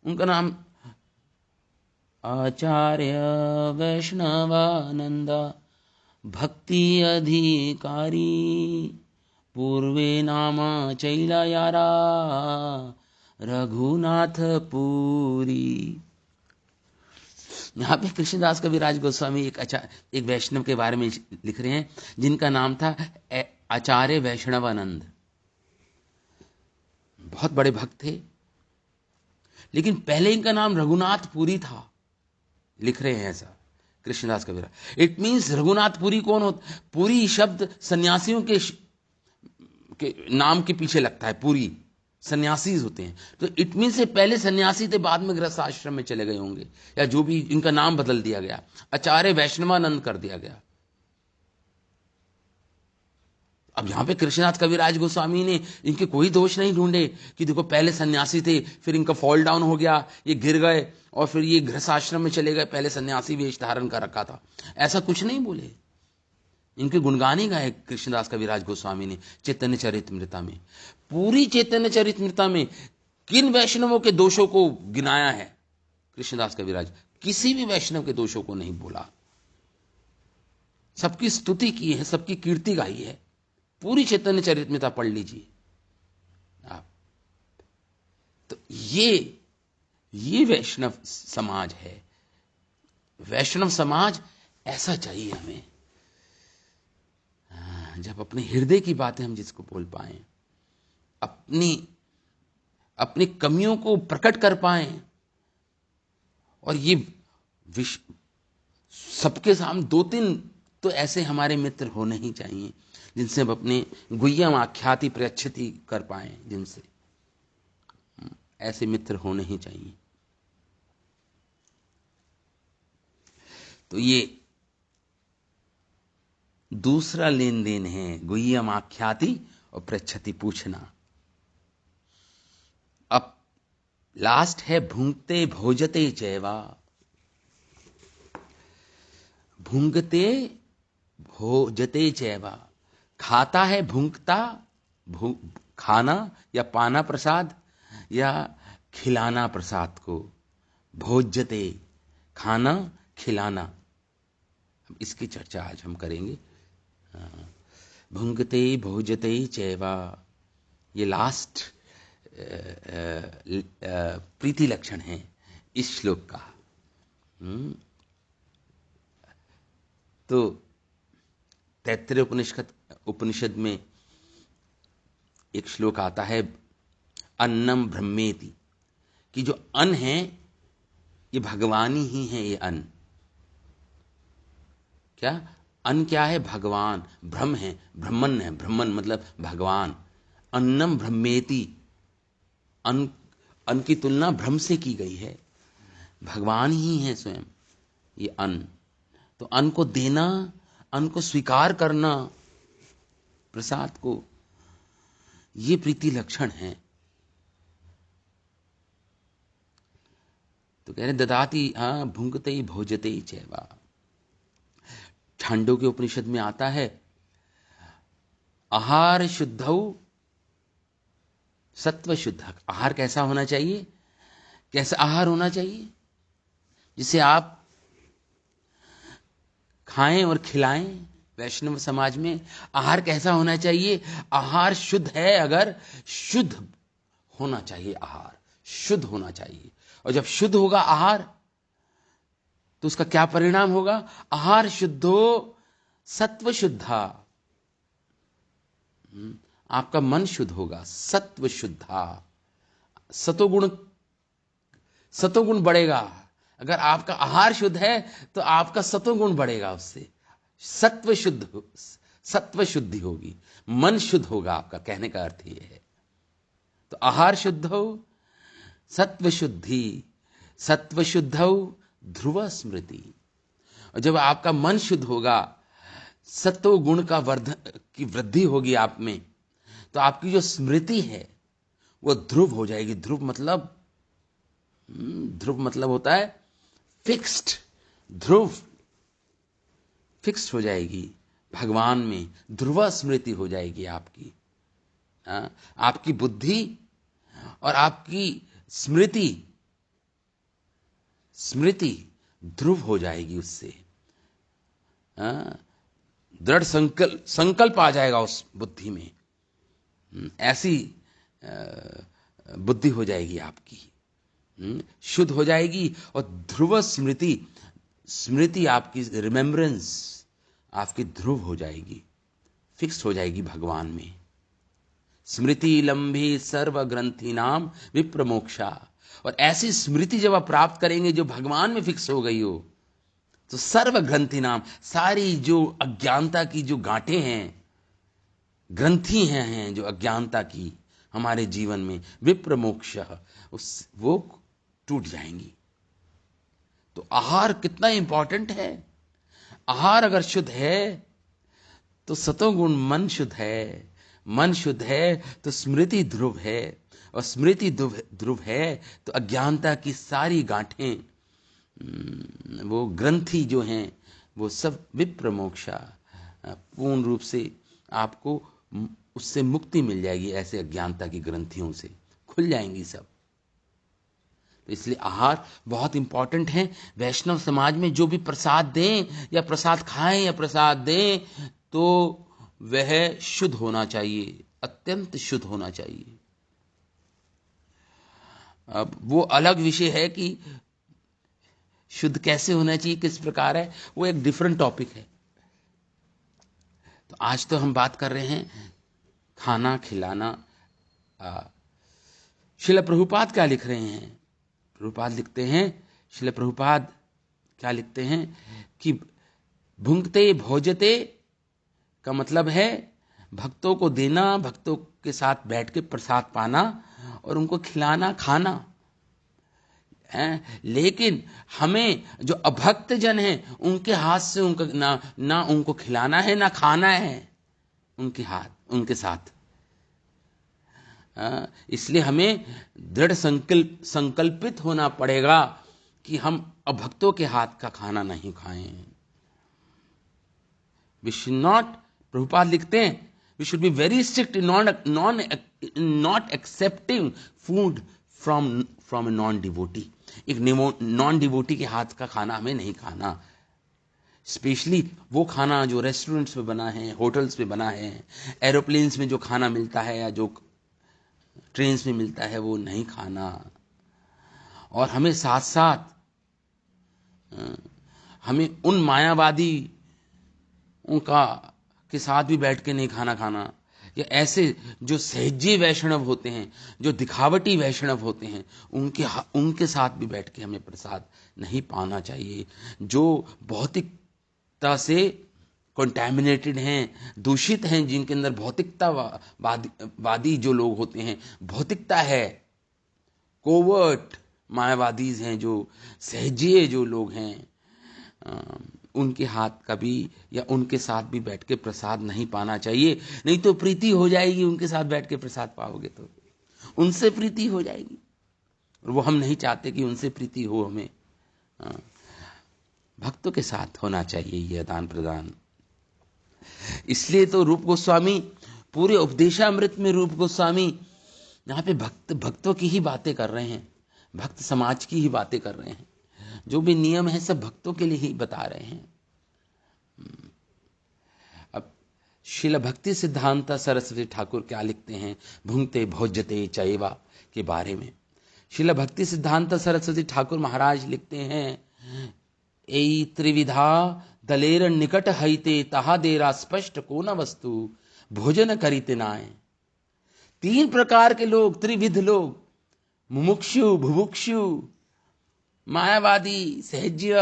A: उनका नाम आचार्य वैष्णवानंद भक्ति अधिकारी, पूर्वे नाम चैलयारा रघुनाथ पुरी। यहाँ पे कृष्णदास कविराज गोस्वामी एक वैष्णव के बारे में लिख रहे हैं, जिनका नाम था आचार्य वैष्णवानंद। बहुत बड़े भक्त थे, लेकिन पहले इनका नाम रघुनाथ पुरी था, लिख रहे हैं ऐसा कृष्णदास कविराज। इट मीन्स रघुनाथ पुरी कौन होता? पुरी शब्द सन्यासियों के नाम के पीछे लगता है, पुरी सन्यासी होते हैं। तो इट मीन्स से पहले सन्यासी थे, बाद में गृहस्थ आश्रम में चले गए होंगे, या जो भी, इनका नाम बदल दिया गया, आचार्य वैष्णवानंद कर दिया गया। अब यहां पे कृष्णनाथ कविराज गोस्वामी ने इनके कोई दोष नहीं ढूंढे कि देखो पहले सन्यासी थे, फिर इनका फॉल डाउन हो गया, ये गिर गए और फिर ये गृहस्थ आश्रम में चले गए, पहले सन्यासी वेश धारण कर रखा था, ऐसा कुछ नहीं बोले। इनके गुणगान ही गाए कृष्णदास कविराज गोस्वामी ने चैतन्य चरितमृता में। पूरी चैतन्य चरितमृता में किन वैष्णवों के दोषों को गिनाया है कृष्णदास कविराज? किसी भी वैष्णव के दोषों को नहीं बोला, सबकी स्तुति की है, सबकी कीर्ति गाई है। पूरी चैतन्य चरितमृता पढ़ लीजिए आप। तो ये वैष्णव समाज है। वैष्णव समाज ऐसा चाहिए हमें, जब अपने हृदय की बातें हम जिसको बोल पाएं, अपनी कमियों को प्रकट कर पाएं, और ये सबके सामने 2-3 तो ऐसे हमारे मित्र होने ही चाहिए जिनसे हम अपने गुह्यम आख्याति प्रयच्छति कर पाएं, जिनसे ऐसे मित्र होने ही चाहिए। तो ये दूसरा लेन देन है, गुह्यम आख्याति और प्रयच्छति पूछना। अब लास्ट है भुंगते भोजते चैवा। भुंगते भोजते चैवा, खाता है भुंगता, खाना या पाना प्रसाद या खिलाना प्रसाद को। भोज्यते, खाना खिलाना, इसकी चर्चा आज हम करेंगे। भुंगते भोजते चैवा, ये लास्ट प्रीति लक्षण है इस श्लोक का। तो तैत्तिरीय उपनिषद में एक श्लोक आता है, अन्नम ब्रह्मेति, कि जो अन्न है ये भगवान ही है। ये अन्न क्या? अन्न क्या है? भगवान। ब्रह्म है, ब्रह्मन है, ब्रह्मन मतलब भगवान। अन्नम ब्रह्मेति, अन्न की तुलना ब्रह्म से की गई है, भगवान ही है स्वयं ये अन्न। तो अन्न को देना, अन्न को स्वीकार करना, प्रसाद को, ये प्रीति लक्षण है। तो कह रहे ददाति भुंगते ही भोजते ही चैवा। छांदोग्य उपनिषद में आता है, आहार शुद्धौ सत्व शुद्ध। आहार कैसा होना चाहिए? कैसा आहार होना चाहिए जिसे आप खाएं और खिलाएं? वैष्णव समाज में आहार कैसा होना चाहिए? आहार शुद्ध है, अगर शुद्ध होना चाहिए, आहार शुद्ध होना चाहिए। और जब शुद्ध होगा आहार तो उसका क्या परिणाम होगा? आहार शुद्धो सत्व शुद्धा। आपका मन शुद्ध होगा, सत्व शुद्धा। सतोगुण बढ़ेगा। अगर आपका आहार शुद्ध है तो आपका सतोगुण बढ़ेगा, उससे सत्व शुद्धि होगी, मन शुद्ध होगा आपका, कहने का अर्थ यह है। तो आहार शुद्ध हो सत्व शुद्धि, सत्व शुद्ध हो ध्रुव स्मृति। और जब आपका मन शुद्ध होगा, सत्व गुण की वृद्धि होगी आप में, तो आपकी जो स्मृति है वो ध्रुव हो जाएगी। ध्रुव मतलब होता है फिक्स्ड। ध्रुव फिक्स्ड हो जाएगी भगवान में, ध्रुव स्मृति हो जाएगी आपकी। आपकी बुद्धि और आपकी स्मृति ध्रुव हो जाएगी उससे। दृढ़ संकल्प आ जाएगा उस बुद्धि में। ऐसी बुद्धि हो जाएगी आपकी, शुद्ध हो जाएगी। और ध्रुव स्मृति आपकी, रिमेम्बरेंस आपकी ध्रुव हो जाएगी, फिक्स हो जाएगी भगवान में। स्मृति लंबी सर्व ग्रंथि नाम विप्रमोक्षा। और ऐसी स्मृति जब आप प्राप्त करेंगे जो भगवान में फिक्स हो गई हो, तो सर्व ग्रंथि नाम, सारी जो अज्ञानता की जो गांठें हैं, ग्रंथि हैं जो अज्ञानता की हमारे जीवन में, विप्रमोक्ष, वो टूट जाएंगी। तो आहार कितना इंपॉर्टेंट है। आहार अगर शुद्ध है तो सतोगुण मन शुद्ध है, मन शुद्ध है तो स्मृति ध्रुव है, और स्मृति ध्रुव है तो अज्ञानता की सारी गांठें, वो ग्रंथि जो हैं, वो सब विप्रमोक्षा, पूर्ण रूप से आपको उससे मुक्ति मिल जाएगी। ऐसे अज्ञानता की ग्रंथियों से खुल जाएंगी सब। तो इसलिए आहार बहुत इंपॉर्टेंट है। वैष्णव समाज में जो भी प्रसाद दें या प्रसाद खाएं या प्रसाद दें, तो वह शुद्ध होना चाहिए, अत्यंत शुद्ध होना चाहिए। अब वो अलग विषय है कि शुद्ध कैसे होना चाहिए, किस प्रकार है, वो एक डिफरेंट टॉपिक है। तो आज तो हम बात कर रहे हैं खाना खिलाना। श्रील प्रभुपाद क्या लिख रहे हैं? प्रभुपाद लिखते हैं, श्रील प्रभुपाद क्या लिखते हैं कि भुंक्ते भोजते का मतलब है भक्तों को देना, भक्तों के साथ बैठ के प्रसाद पाना और उनको खिलाना, खाना। लेकिन हमें जो अभक्त जन हैं उनके हाथ से उनका ना उनको खिलाना है ना खाना है उनके साथ। इसलिए हमें दृढ़ संकल्पित होना पड़ेगा कि हम अभक्तों के हाथ का खाना नहीं खाएं। वी शुड नॉट, प्रभुपाद लिखते हैं, we should be very strict in not accepting food from a non devotee. एक नॉन डिवोटी के हाथ का खाना हमें नहीं खाना, स्पेशली वो खाना जो रेस्टोरेंट्स में बना है, होटल्स में बना है, एरोप्लेन्स में जो खाना मिलता है या जो ट्रेन्स में मिलता है, वो नहीं खाना। और हमें साथ साथ हमें उन मायावादी उनका के साथ भी बैठ के नहीं खाना, या ऐसे जो सहजी वैष्णव होते हैं, जो दिखावटी वैष्णव होते हैं, उनके साथ भी बैठ के हमें प्रसाद नहीं पाना चाहिए, जो भौतिकता से कंटैमिनेटेड हैं, दूषित हैं, जिनके अंदर भौतिकतावादी जो लोग होते हैं, भौतिकता है, कोवर्ट मायावादीज हैं, जो सहजिए जो लोग हैं, उनके हाथ का भी या उनके साथ भी बैठ के प्रसाद नहीं पाना चाहिए। नहीं तो प्रीति हो जाएगी, उनके साथ बैठ के प्रसाद पाओगे तो उनसे प्रीति हो जाएगी, और वो हम नहीं चाहते कि उनसे प्रीति हो हमें। भक्तों के साथ होना चाहिए ये आदान प्रदान। इसलिए तो रूप गोस्वामी पूरे उपदेशामृत में रूप गोस्वामी यहाँ पे भक्तों की ही बातें कर रहे हैं, भक्त समाज की ही बातें कर रहे हैं। जो भी नियम है सब भक्तों के लिए ही बता रहे हैं। अब शिला भक्ति सिद्धांत सरस्वती ठाकुर क्या लिखते हैं भुंगते भोज्यते चैवा के बारे में। शिला भक्ति सिद्धांत सरस्वती ठाकुर महाराज लिखते हैं, एई त्रिविधा दलेर निकट हईते तहा देरा स्पष्ट को न वस्तु भोजन करीते नाय। 3 प्रकार के लोग, त्रिविध लोग, मुमुक्षु, भुभुक्षु, मायावादी, सहज्य,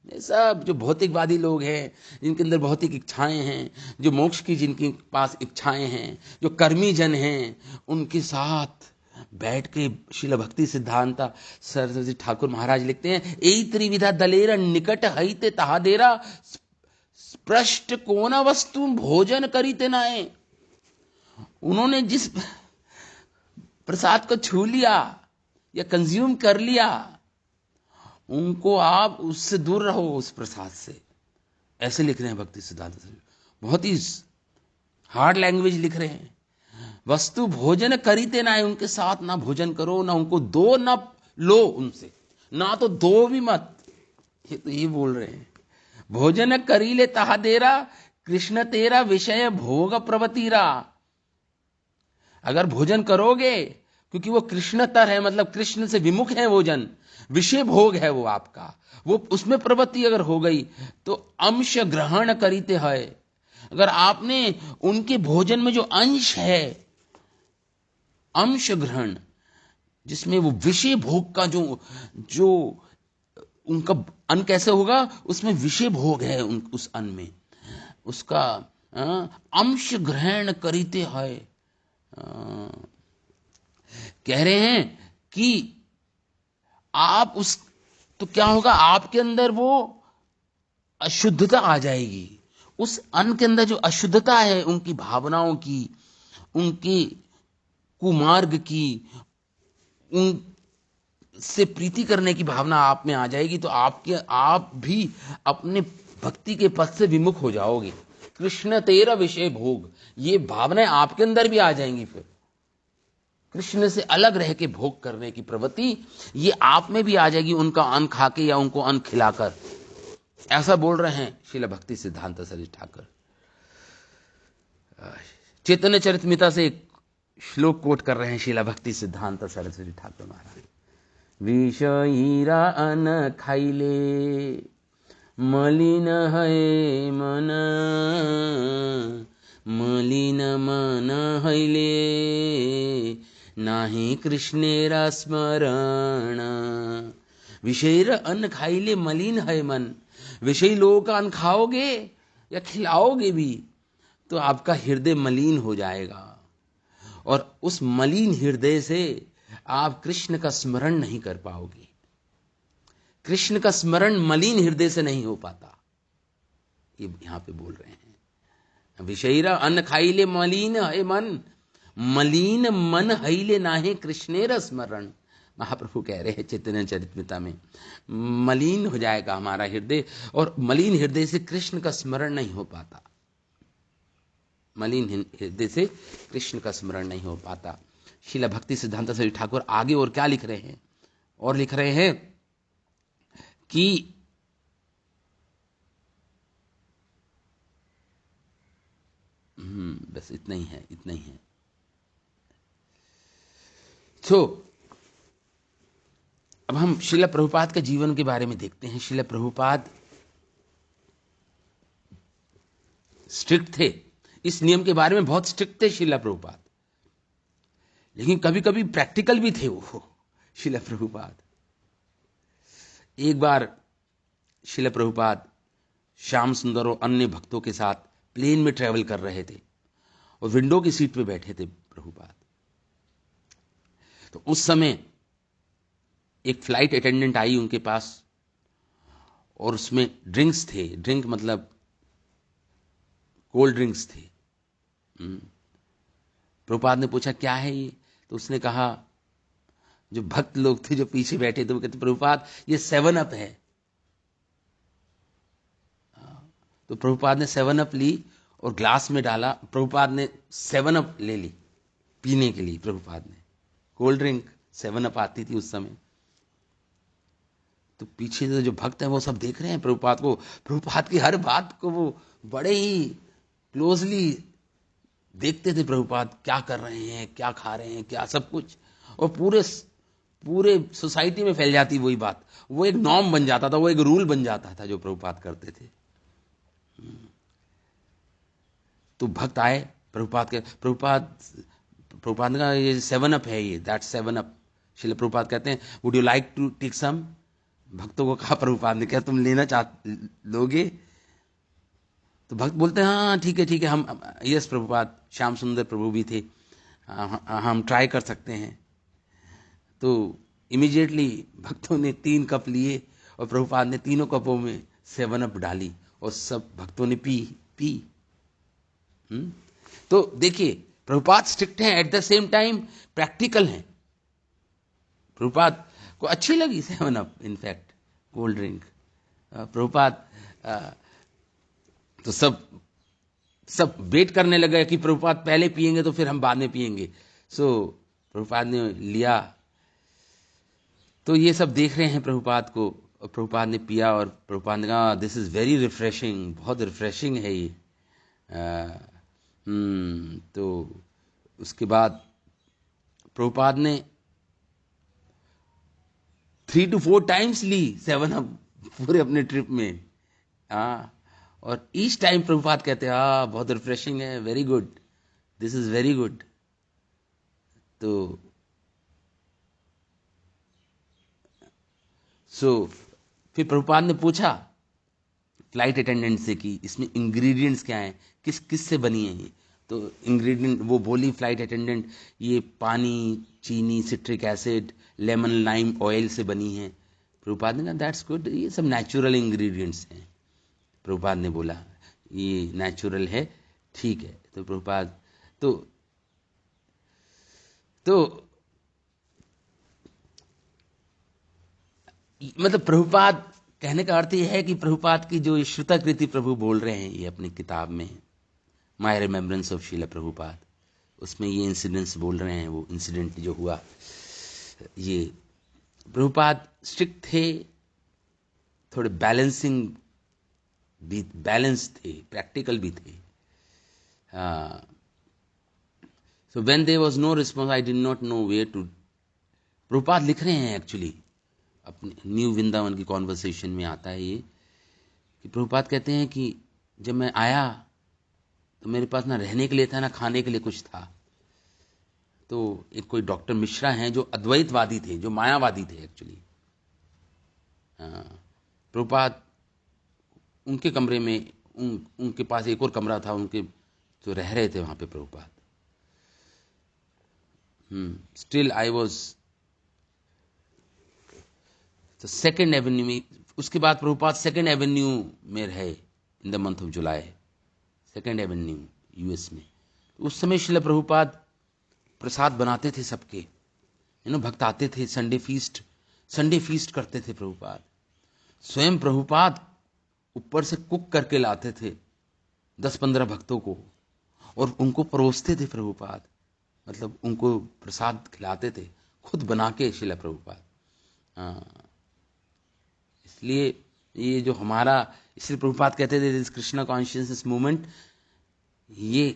A: ये सब जो भौतिकवादी लोग हैं, जिनके अंदर भौतिक इच्छाएं हैं, जो मोक्ष की जिनके पास इच्छाएं हैं, जो कर्मी जन हैं, उनके साथ बैठ के शिला भक्ति सिद्धांत सरस्वती ठाकुर महाराज लिखते हैं, एई त्रिविधा दलेरा निकट हईते तहा देरा स्पष्ट कोना वस्तु भोजन करीते नाए। उन्होंने जिस प्रसाद को छू लिया या कंज्यूम कर लिया, उनको आप उससे दूर रहो, उस प्रसाद से। ऐसे लिख रहे हैं भक्ति सिद्धांत, बहुत ही हार्ड लैंग्वेज लिख रहे हैं। वस्तु भोजन करीते ना, उनके साथ ना भोजन करो, ना उनको दो, ना लो उनसे, ना तो दो भी मत। ये तो ये बोल रहे हैं, भोजन करी ले तहा देरा कृष्ण तेरा विषय भोग प्रवतीरा। अगर भोजन करोगे, क्योंकि वो कृष्णतर है, मतलब कृष्ण से विमुख है भोजन, विषय भोग है वो आपका, वो उसमें प्रवृत्ति अगर हो गई तो अंश ग्रहण करीते है। अगर आपने उनके भोजन में जो अंश है, अंश ग्रहण, जिसमें वो विषय भोग का जो उनका अन्न कैसे होगा, उसमें विषय भोग है उस अन्न में, उसका अंश ग्रहण करीते है। कह रहे हैं कि आप उस, तो क्या होगा, आपके अंदर वो अशुद्धता आ जाएगी। उस अन्न के अंदर जो अशुद्धता है, उनकी भावनाओं की, उनके कुमार्ग की, उनसे प्रीति करने की भावना आप में आ जाएगी, तो आप भी अपने भक्ति के पथ से विमुख हो जाओगे। कृष्ण तेरा विषय भोग, ये भावनाएं आपके अंदर भी आ जाएंगी। फिर कृष्ण से अलग रह के भोग करने की प्रवृत्ति ये आप में भी आ जाएगी, उनका अन्न खा के या उनको अन्न खिलाकर। ऐसा बोल रहे हैं शिला भक्ति सिद्धांत सरस्वती ठाकुर। चैतन्य चरितमिता से एक श्लोक कोट कर रहे हैं शिला भक्ति सिद्धांत सरस्वती ठाकुर महाराज। विषयीरा अन्न खाइले मलिन है मन, मलिन मन हईले नाही कृष्णेरा स्मरण। विषय अन्न खाइले मलिन है मन, विषयी लोगों का अन्न खाओगे या खिलाओगे भी तो आपका हृदय मलिन हो जाएगा, और उस मलिन हृदय से आप कृष्ण का स्मरण नहीं कर पाओगे। कृष्ण का स्मरण मलिन हृदय से नहीं हो पाता, ये यहां पे बोल रहे हैं। विषयीरा अन्न खाइले मलिन है मन, मलिन मन हईले नाहे कृष्णेर स्मरण। महाप्रभु कह रहे हैं चैतन्य चरितमिता में, मलिन हो जाएगा हमारा हृदय, और मलिन हृदय से कृष्ण का स्मरण नहीं हो पाता। मलिन हृदय से कृष्ण का स्मरण नहीं हो पाता। शिला भक्ति सिद्धांत सरस्वती ठाकुर आगे और क्या लिख रहे हैं, और लिख रहे हैं कि बस इतना ही है, इतना ही है। तो अब हम शिला प्रभुपाद के जीवन के बारे में देखते हैं। शिला प्रभुपाद स्ट्रिक्ट थे, इस नियम के बारे में बहुत स्ट्रिक्ट थे शिला प्रभुपाद, लेकिन कभी कभी प्रैक्टिकल भी थे वो शिला प्रभुपाद। एक बार शिला प्रभुपाद श्याम सुंदर और अन्य भक्तों के साथ प्लेन में ट्रेवल कर रहे थे, और विंडो की सीट पे बैठे थे प्रभुपाद। तो उस समय एक फ्लाइट अटेंडेंट आई उनके पास, और उसमें ड्रिंक्स थे, ड्रिंक मतलब कोल्ड ड्रिंक्स थे। प्रभुपाद ने पूछा क्या है ये, तो उसने कहा, जो भक्त लोग थे जो पीछे बैठे थे वो कहते प्रभुपाद ये 7 अप है। तो प्रभुपाद ने 7 अप ली और ग्लास में डाला। प्रभुपाद ने 7 अप ले ली पीने के लिए। प्रभुपाद ने कोल्ड ड्रिंक 7 अप आती थी उस समय। तो पीछे से जो भक्त हैं वो सब देख रहे हैं प्रभुपाद को। प्रभुपाद की हर बात को वो बड़े ही क्लोजली देखते थे। प्रभुपाद क्या कर रहे हैं, क्या खा रहे हैं, क्या सब कुछ। और पूरे पूरे सोसाइटी में फैल जाती वही बात। वो एक नॉर्म बन जाता था, वो एक रूल बन जाता था जो प्रभुपाद करते थे। तो भक्त आए प्रभुपाद के। प्रभुपाद का ये 7 अप है, ये दैट 7 अप। श्रील प्रभुपाद कहते हैं would you like to take some. भक्तों को कहा प्रभुपाद ने, क्या तुम लेना लोगे? तो भक्त बोलते हैं हाँ ठीक है ठीक है, हम यस प्रभुपाद। श्याम सुंदर प्रभु भी थे, हम ट्राई कर सकते हैं। तो इमीडिएटली भक्तों ने 3 कप लिए और प्रभुपाद ने तीनों कपों में 7 अप डाली और सब भक्तों ने पी। तो देखिए प्रभुपाद स्ट्रिक्ट हैं, at the same time practical हैं। प्रभुपाद को अच्छी लगी 7 up, in fact cold drink. Prabhupada तो सब वेट करने लगे कि प्रभुपाद पहले पिएंगे तो फिर हम बाद में पिएंगे। सो प्रभुपाद ने लिया। तो ये सब देख रहे हैं प्रभुपाद को, और प्रभुपाद ने पिया और प्रभुपाद ने कहा दिस इज वेरी रिफ्रेशिंग, बहुत रिफ्रेशिंग है ये। तो उसके बाद प्रभुपाद ने 3 to 4 टाइम्स ली 7 अप पूरे अपने ट्रिप में। और ईच टाइम प्रभुपाद कहते हैं बहुत रिफ्रेशिंग है, very good, this is very good. तो फिर प्रभुपाद ने पूछा फ्लाइट अटेंडेंट से कि इसमें इंग्रेडिएंट्स क्या हैं, किस से बनी है ये। तो इंग्रेडिएंट वो बोली फ्लाइट अटेंडेंट, ये पानी, चीनी, citric acid, lemon lime oil से बनी है। प्रभुपाद ने कहा दैट्स गुड, ये सब नेचुरल इंग्रेडिएंट्स हैं। प्रभुपाद ने बोला ये नेचुरल है, ठीक है। तो प्रभुपाद तो मतलब प्रभुपाद कहने का अर्थ यह है कि प्रभुपाद की जो श्रुताकृति प्रभु बोल रहे हैं ये अपनी किताब में, my remembrance of Srila Prabhupada, उसमें ये इंसिडेंट्स बोल रहे हैं। वो इंसिडेंट जो हुआ, ये प्रभुपाद स्ट्रिक्ट थे, थोड़े बैलेंस थे, प्रैक्टिकल भी थे। So when there was no response I did not know where to. Prabhupada लिख रहे हैं एक्चुअली अपने न्यू वृंदावन की कॉन्वर्सेशन में आता है ये कि प्रभुपाद कहते हैं कि जब मैं आया तो मेरे पास ना रहने के लिए था ना खाने के लिए कुछ था। तो एक कोई डॉक्टर मिश्रा हैं जो अद्वैतवादी थे, जो मायावादी थे एक्चुअली। प्रभुपाद उनके कमरे में, उनके पास एक और कमरा था उनके, जो रह रहे थे वहां पे प्रभुपाद। स्टिल आई वॉज तो 2nd एवेन्यू में। उसके बाद प्रभुपाद 2nd एवेन्यू में रहे in the month of July, 2nd Avenue US में। उस समय श्रील प्रभुपाद प्रसाद बनाते थे सबके, भक्त आते थे, संडे फीस्ट करते थे प्रभुपाद। स्वयं प्रभुपाद ऊपर से कुक करके लाते थे 10-15 भक्तों को और उनको परोसते थे प्रभुपाद, मतलब उनको प्रसाद खिलाते थे खुद बना के श्रील प्रभुपाद। इसलिए ये जो हमारा, इसलिए प्रभुपाद कहते थे दिस कृष्णा कॉन्शियसनेस मूवमेंट, ये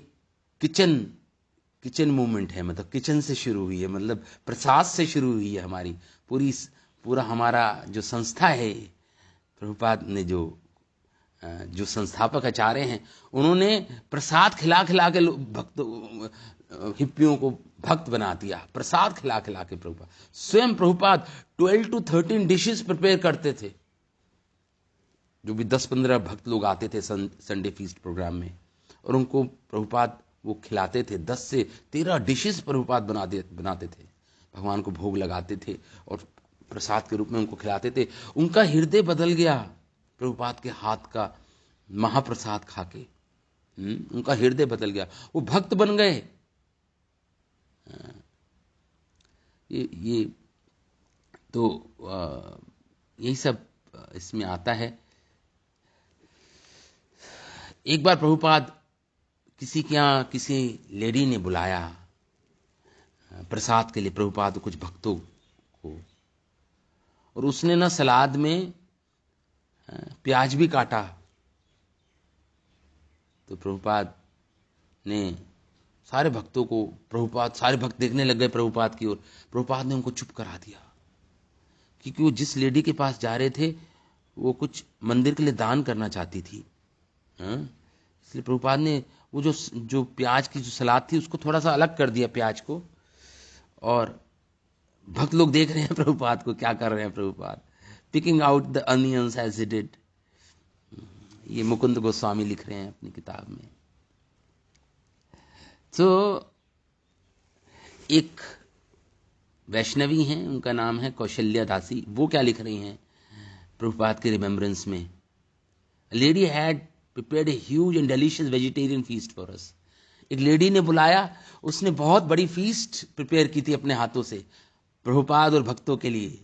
A: किचन मूवमेंट है, मतलब किचन से शुरू हुई है, मतलब प्रसाद से शुरू हुई है हमारी पूरा हमारा जो संस्था है। प्रभुपाद ने जो संस्थापक आचार्य हैं, उन्होंने प्रसाद खिला के हिप्पियों को भक्त बना दिया, प्रसाद खिला के। प्रभुपाद स्वयं प्रभुपाद 12 to 13 डिशेस प्रिपेयर करते थे। जो भी 10-15 भक्त लोग आते थे संडे फीस्ट प्रोग्राम में, और उनको प्रभुपाद वो खिलाते थे। 10 से 13 डिशेस प्रभुपाद बनाते थे, भगवान को भोग लगाते थे और प्रसाद के रूप में उनको खिलाते थे। उनका हृदय बदल गया प्रभुपाद के हाथ का महाप्रसाद खाके। उनका हृदय बदल गया, वो भक्त बन गए। ये तो यही सब इसमें आता है। एक बार प्रभुपाद किसी के यहाँ किसी लेडी ने बुलाया प्रसाद के लिए प्रभुपाद कुछ भक्तों को, और उसने ना सलाद में प्याज भी काटा। तो प्रभुपाद ने सारे भक्तों को, सारे भक्त देखने लग गए प्रभुपाद की ओर। प्रभुपाद ने उनको चुप करा दिया, क्योंकि वो जिस लेडी के पास जा रहे थे वो कुछ मंदिर के लिए दान करना चाहती थी। इसलिए प्रभुपाद ने वो जो प्याज की जो सलाद थी उसको थोड़ा सा अलग कर दिया, प्याज को। और भक्त लोग देख रहे हैं प्रभुपाद को, क्या कर रहे हैं Prabhupada, picking out the onions as he did. ये मुकुंद गोस्वामी लिख रहे हैं अपनी किताब में। तो एक वैष्णवी हैं, उनका नाम है कौशल्या दासी। वो क्या लिख रही हैं प्रभुपाद के रिमेम्बरेंस में? Lady had prepared a huge and delicious vegetarian feast for us. एक लेडी ने बुलाया, उसने बहुत बड़ी फीस्ट प्रिपेयर की थी अपने हाथों से प्रभुपाद और भक्तों के लिए,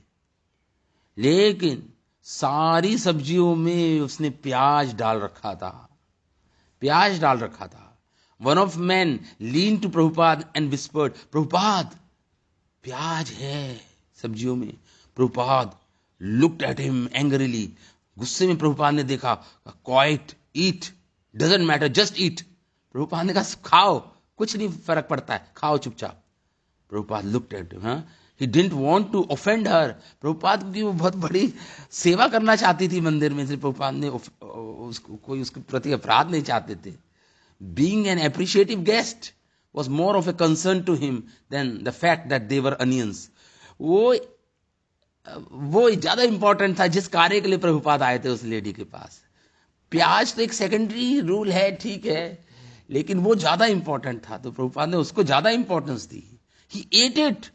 A: लेकिन सारी सब्जियों में उसने प्याज डाल रखा था, प्याज डाल रखा था। One of man lean to Prabhupada and whispered, Prabhupada प्याज है सब्जियों में। Prabhupada looked at him angrily, गुस्से में प्रभुपाद ने देखा। Quiet, eat, doesn't matter, just eat. Prabhupada ने कहा खाओ, कुछ नहीं फर्क पड़ता है, खाओ चुपचाप। Prabhupada looked at him, he didn't want to offend her. Prabhupada की वो बहुत बड़ी सेवा करना चाहती थी मंदिर में, इसलिए प्रभुपाद ने कोई उसके प्रति अपराध नहीं चाहते थे। Being an appreciative guest was more of a concern to him than the fact that they were onions. वो ज्यादा इंपॉर्टेंट था जिस कार्य के लिए प्रभुपाद आए थे उस लेडी के पास। प्याज तो एक सेकेंडरी रूल है, ठीक है, लेकिन वो ज्यादा इंपॉर्टेंट था, तो प्रभुपाद ने उसको ज्यादा importance the. He ate it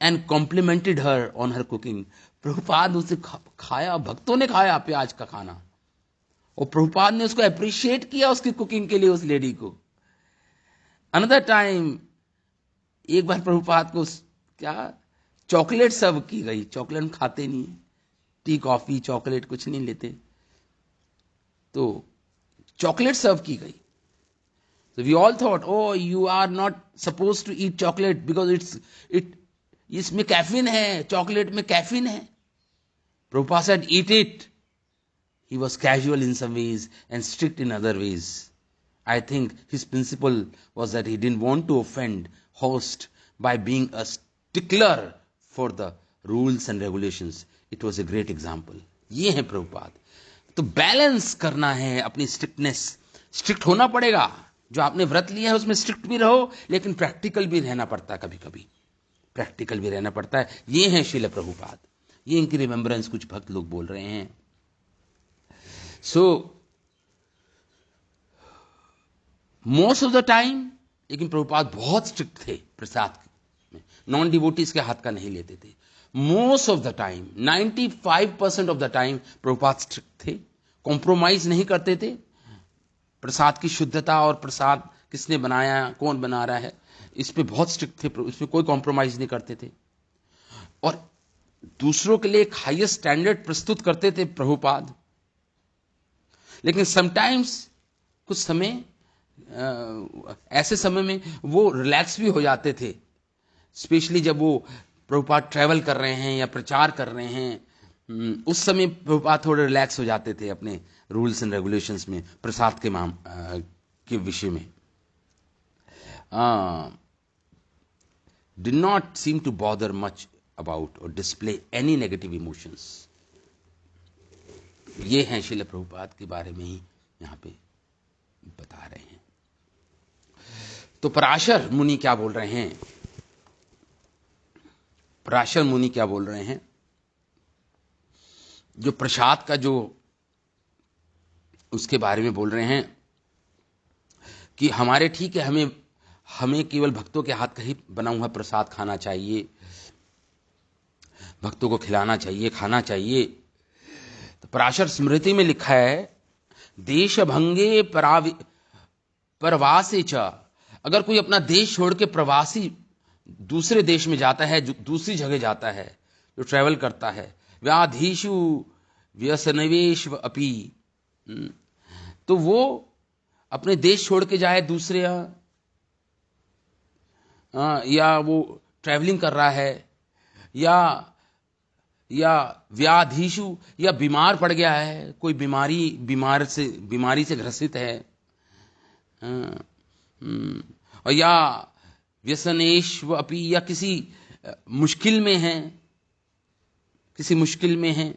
A: and complimented her on her cooking. Prabhupada उसे खाया, भक्तों ने खाया प्याज का खाना, और प्रभुपाद ने उसको अप्रिशिएट किया उसकी कुकिंग के लिए उस लेडी को। अनदर टाइम, एक बार प्रभुपाद को क्या चॉकलेट सर्व की गई। चॉकलेट खाते नहीं, टी कॉफी चॉकलेट कुछ नहीं लेते, तो चॉकलेट सर्व की गई। So we all thought, oh, you are not supposed to eat chocolate because इसमें कैफीन है, चॉकलेट में कैफीन है। Prabhupada said, eat it. He was casual in some ways and strict in other ways. I think his principle was that he didn't want to offend host by being a stickler for the rules and regulations. It was a great example. ये है प्रभुपाद। तो balance करना है अपनी strictness. Strict होना पड़ेगा, जो आपने व्रत लिया है उसमें स्ट्रिक्ट भी रहो, लेकिन प्रैक्टिकल भी रहना पड़ता है, कभी कभी प्रैक्टिकल भी रहना पड़ता है। ये है श्रील प्रभुपाद, ये इनकी रिमेम्बरेंस कुछ भक्त लोग बोल रहे हैं। मोस्ट ऑफ द टाइम, लेकिन प्रभुपाद बहुत स्ट्रिक्ट थे प्रसाद में, नॉन डिवोटीज के हाथ का नहीं लेते थे। Most of the time, 95% of the time Prabhupada strict थे, कॉम्प्रोमाइज नहीं करते थे। प्रसाद की शुद्धता और प्रसाद किसने बनाया, कौन बना रहा है, इस पे बहुत स्ट्रिक्ट थे, इसमें कोई कॉम्प्रोमाइज नहीं करते थे। और दूसरों के लिए एक हाईएस्ट स्टैंडर्ड प्रस्तुत करते थे प्रभुपाद। लेकिन समटाइम्स, कुछ समय, ऐसे समय में वो रिलैक्स भी हो जाते थे, स्पेशली जब वो प्रभुपाद ट्रैवल कर रहे हैं या प्रचार कर रहे हैं, उस समय प्रभुपाद थोड़े रिलैक्स हो जाते थे अपने रूल्स एंड रेगुलेशंस में, प्रसाद के विषय में। did not seem to bother much about or display any negative emotions. ये हैं श्रील प्रभुपाद के बारे में ही यहां पे बता रहे हैं। तो पराशर मुनि क्या बोल रहे हैं? पराशर मुनि क्या बोल रहे हैं? जो प्रसाद का जो उसके बारे में बोल रहे हैं कि हमारे, ठीक है, हमें केवल भक्तों के हाथ का ही बना हुआ प्रसाद खाना चाहिए, भक्तों को खिलाना चाहिए, खाना चाहिए। तो पराशर स्मृति में लिखा है, देश भंगे प्रवासी च, अगर कोई अपना देश छोड़ के प्रवासी दूसरे देश में जाता है, दूसरी जगह जाता है, जो ट्रैवल करता है, व्याधीशु व्यसनवेश अपी, तो वो अपने देश छोड़ के जाए दूसरे यहाँ, या वो ट्रैवलिंग कर रहा है, या व्याधिशु, या बीमार पड़ गया है, कोई बीमारी से ग्रसित है, और या व्यसनेश्व अपि, या किसी मुश्किल में है,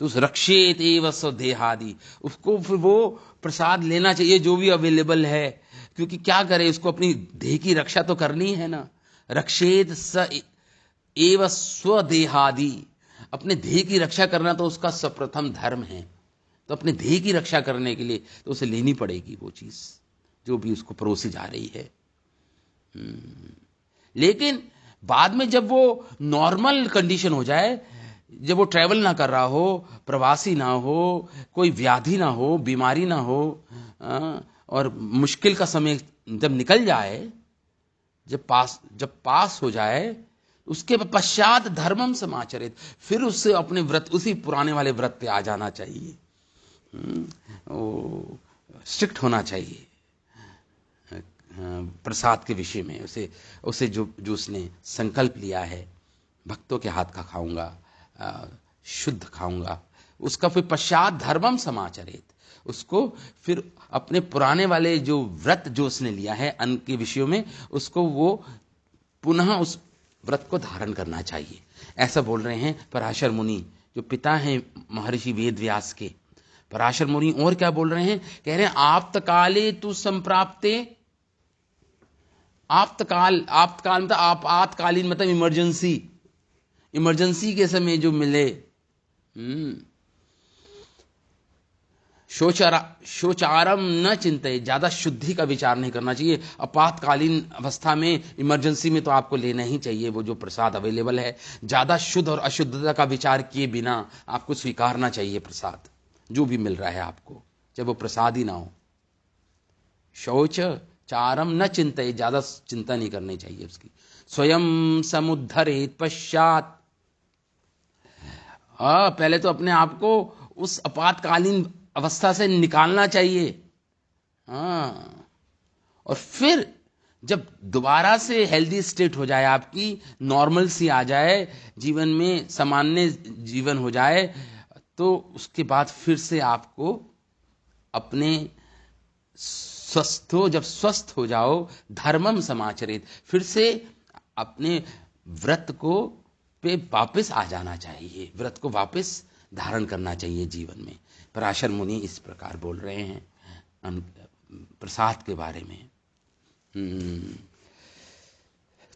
A: तो उस रक्षेत एव स्वदेहादि, उसको फिर वो प्रसाद लेना चाहिए जो भी अवेलेबल है, क्योंकि क्या करे, उसको अपनी देह की रक्षा तो करनी है ना। रक्षेत स एव स्वदेहादि, अपने देह की रक्षा करना तो उसका सर्वप्रथम धर्म है। तो अपने देह की रक्षा करने के लिए तो उसे लेनी पड़ेगी वो चीज जो भी उसको परोसी जा रही है। लेकिन बाद में जब वो नॉर्मल कंडीशन हो जाए, जब वो ट्रैवल ना कर रहा हो, प्रवासी ना हो, कोई व्याधि ना हो, बीमारी ना हो, और मुश्किल का समय जब निकल जाए, जब पास हो जाए, उसके पश्चात धर्मम समाचरित, फिर उससे अपने व्रत, उसी पुराने वाले व्रत पे आ जाना चाहिए। स्ट्रिक्ट होना चाहिए प्रसाद के विषय में। उसे जो उसने संकल्प लिया है, भक्तों के हाथ का खाऊंगा, शुद्ध खाऊंगा, उसका फिर पश्चात धर्मम समाचरित, उसको फिर अपने पुराने वाले जो व्रत जो उसने लिया है अन्न के विषयों में, उसको वो पुनः उस व्रत को धारण करना चाहिए। ऐसा बोल रहे हैं पराशर मुनि, जो पिता हैं महर्षि वेद व्यास के। पराशर मुनि और क्या बोल रहे हैं, कह रहे हैं आप्तकाले तु संप्राप्ते, आप्तकाल मतलब आपातकालीन, मतलब इमरजेंसी के समय जो मिले। शोचारम न चिंते, ज्यादा शुद्धि का विचार नहीं करना चाहिए। आपातकालीन अवस्था में, इमरजेंसी में तो आपको लेना ही चाहिए वो जो प्रसाद अवेलेबल है। ज्यादा शुद्ध और अशुद्धता का विचार किए बिना आपको स्वीकारना चाहिए प्रसाद जो भी मिल रहा है आपको, जब वो प्रसाद ही ना हो। शौच चारम न चिंते, ज्यादा चिंता नहीं करनी चाहिए उसकी। स्वयं समुद्धरेत पश्चात, पहले तो अपने आप को उस आपातकालीन अवस्था से निकालना चाहिए। और फिर जब दोबारा से हेल्दी स्टेट हो जाए, आपकी नॉर्मल सी आ जाए, जीवन में सामान्य जीवन हो जाए, तो उसके बाद फिर से आपको अपने जब स्वस्थ हो जाओ, धर्मम समाचरित, फिर से अपने व्रत को पे वापस आ जाना चाहिए, व्रत को वापस धारण करना चाहिए जीवन में। पराशर मुनि इस प्रकार बोल रहे हैं प्रसाद के बारे में।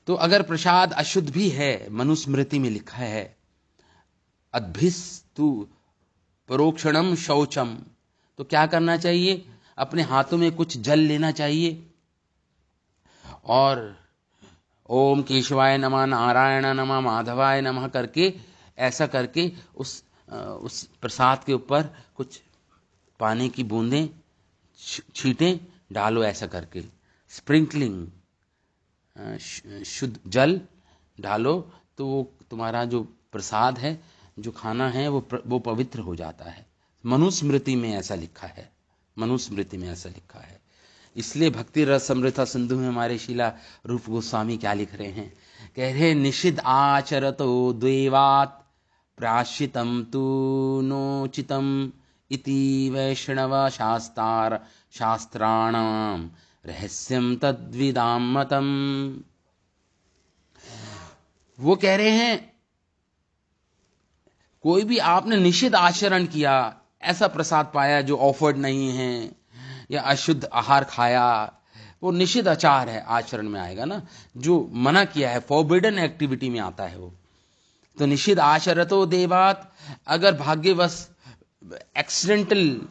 A: तो अगर प्रसाद अशुद्ध भी है, मनुस्मृति में लिखा है अद्भिस्तु परोक्षणम शौचम, तो क्या करना चाहिए, अपने हाथों में कुछ जल लेना चाहिए और ओम केशवाय नमः, नारायण नमः, माधवाय नमः करके, ऐसा करके उस प्रसाद के ऊपर कुछ पानी की बूंदें छींटें डालो, ऐसा करके स्प्रिंकलिंग, शुद्ध जल डालो, तो वो तुम्हारा जो प्रसाद है, जो खाना है, वो पवित्र हो जाता है। मनुस्मृति में ऐसा लिखा है, मनुस्मृति में ऐसा लिखा है। इसलिए भक्ति रस समृता सिंधु में हमारे शिला रूप गोस्वामी क्या लिख रहे हैं, कह रहे निषिद्ध आचरतो द्वैवात प्राश्चितम तु नोचितम इति वैष्णव शास्त्राणाम रहस्यम तद्विदाम मतम। वो कह रहे हैं कोई भी आपने निषिद्ध आचरण किया, ऐसा प्रसाद पाया जो ऑफर्ड नहीं है, या अशुद्ध आहार खाया, वो निषिद्ध आचार है, आचरण में आएगा ना, जो मना किया है, फॉरबिडन एक्टिविटी में आता है वो। तो निषिद्ध आचरतो देवात, अगर भाग्यवश एक्सीडेंटल,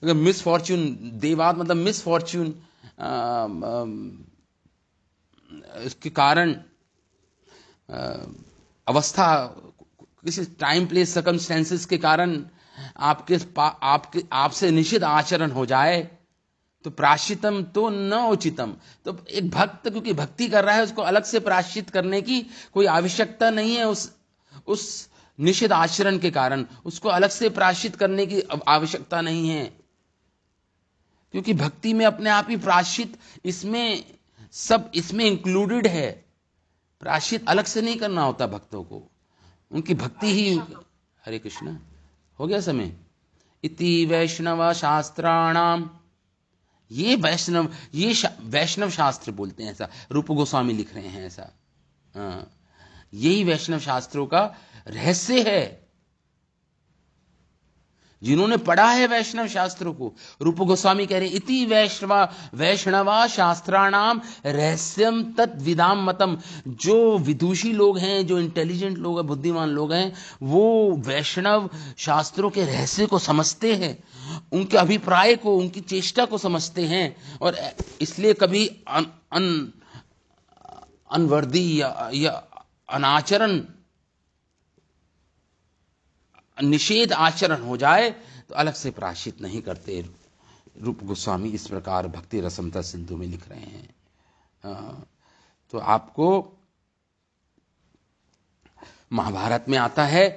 A: अगर मिसफॉर्च्यून, देवात मतलब मिसफॉर्च्यून, इसके कारण अवस्था, किसी टाइम प्लेस सर्कमस्टेंसेस के कारण आपसे निषिद्ध आचरण हो जाए, तो प्राश्चितम तो न उचितम। तो एक भक्त क्योंकि भक्ति कर रहा है, उसको अलग से प्राश्चित करने की कोई आवश्यकता नहीं है। उस निषिद्ध आचरण के कारण उसको अलग से प्राश्चित करने की आवश्यकता नहीं है। क्योंकि भक्ति में अपने आप ही प्रायश्चित इसमें सब इसमें इंक्लूडेड है। प्रायश्चित अलग से नहीं करना होता भक्तों को, उनकी भक्ति ही। हरे कृष्ण। हो गया समय। इति वैष्णव शास्त्राणाम, ये वैष्णव शास्त्र बोलते हैं, ऐसा रूप गोस्वामी लिख रहे हैं ऐसा। यही वैष्णव शास्त्रों का रहस्य है। जिन्होंने पढ़ा है वैष्णव शास्त्रों को, रूप गोस्वामी कह रहे हैं इति वैष्णवा शास्त्राणाम रहस्यम तत् विदाम मतम। जो विदुषी लोग हैं, जो इंटेलिजेंट लोग हैं, बुद्धिमान लोग हैं, वो वैष्णव शास्त्रों के रहस्य को समझते हैं, उनके अभिप्राय को, उनकी चेष्टा को समझते हैं, और इसलिए कभी अनवर्दी या अनाचरण, निषेध आचरण हो जाए तो अलग से प्रायश्चित नहीं करते। रूप गोस्वामी इस प्रकार भक्ति रसमता सिंधु में लिख रहे हैं। तो आपको महाभारत में आता है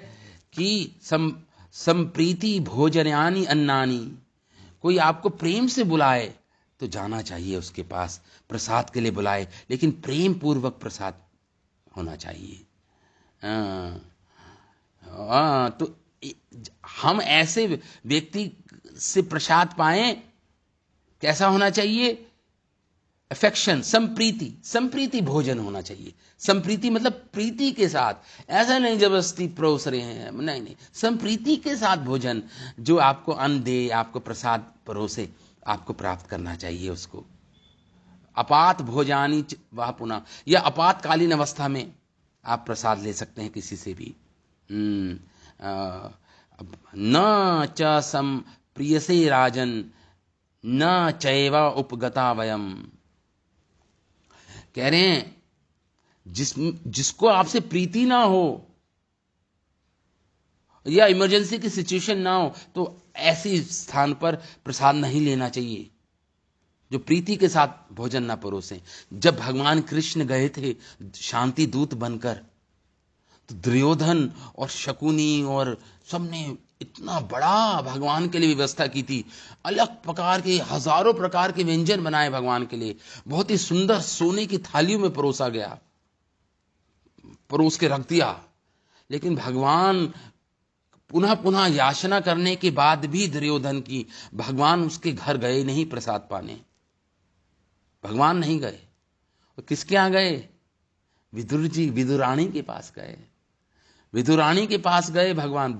A: कि संप्रीति भोजनानि अन्नानि, कोई आपको प्रेम से बुलाए तो जाना चाहिए उसके पास, प्रसाद के लिए बुलाए, लेकिन प्रेम पूर्वक प्रसाद होना चाहिए। तो हम ऐसे व्यक्ति से प्रसाद पाएं, कैसा होना चाहिए? अफेक्शन, संप्रीति भोजन होना चाहिए। संप्रीति मतलब प्रीति के साथ, ऐसा नहीं जबरदस्ती परोस रहे हैं, नहीं, संप्रीति के साथ भोजन, जो आपको अन्न दे, आपको प्रसाद परोसे, आपको प्राप्त करना चाहिए उसको। अपात भोजानी वह पुनः, या आपातकालीन अवस्था में आप प्रसाद ले सकते हैं किसी से भी। न च संप्रियसे राजन न चैव उपगता वयम। कह रहे हैं जिसको आपसे प्रीति ना हो या इमरजेंसी की सिचुएशन ना हो, तो ऐसी स्थान पर प्रसाद नहीं लेना चाहिए, जो प्रीति के साथ भोजन ना परोसें। जब भगवान कृष्ण गए थे शांति दूत बनकर, तो दुर्योधन और शकुनी और सबने इतना बड़ा भगवान के लिए व्यवस्था की थी। अलग प्रकार के हजारों प्रकार के व्यंजन बनाए भगवान के लिए, बहुत ही सुंदर सोने की थालियों में परोसा गया, परोस के रख दिया। लेकिन भगवान पुनः पुनः याचना करने के बाद भी दुर्योधन की, भगवान उसके घर गए नहीं प्रसाद पाने, भगवान नहीं गए। और किसके यहाँ गए? विदुरानी के पास गए। विदुरानी के पास गए भगवान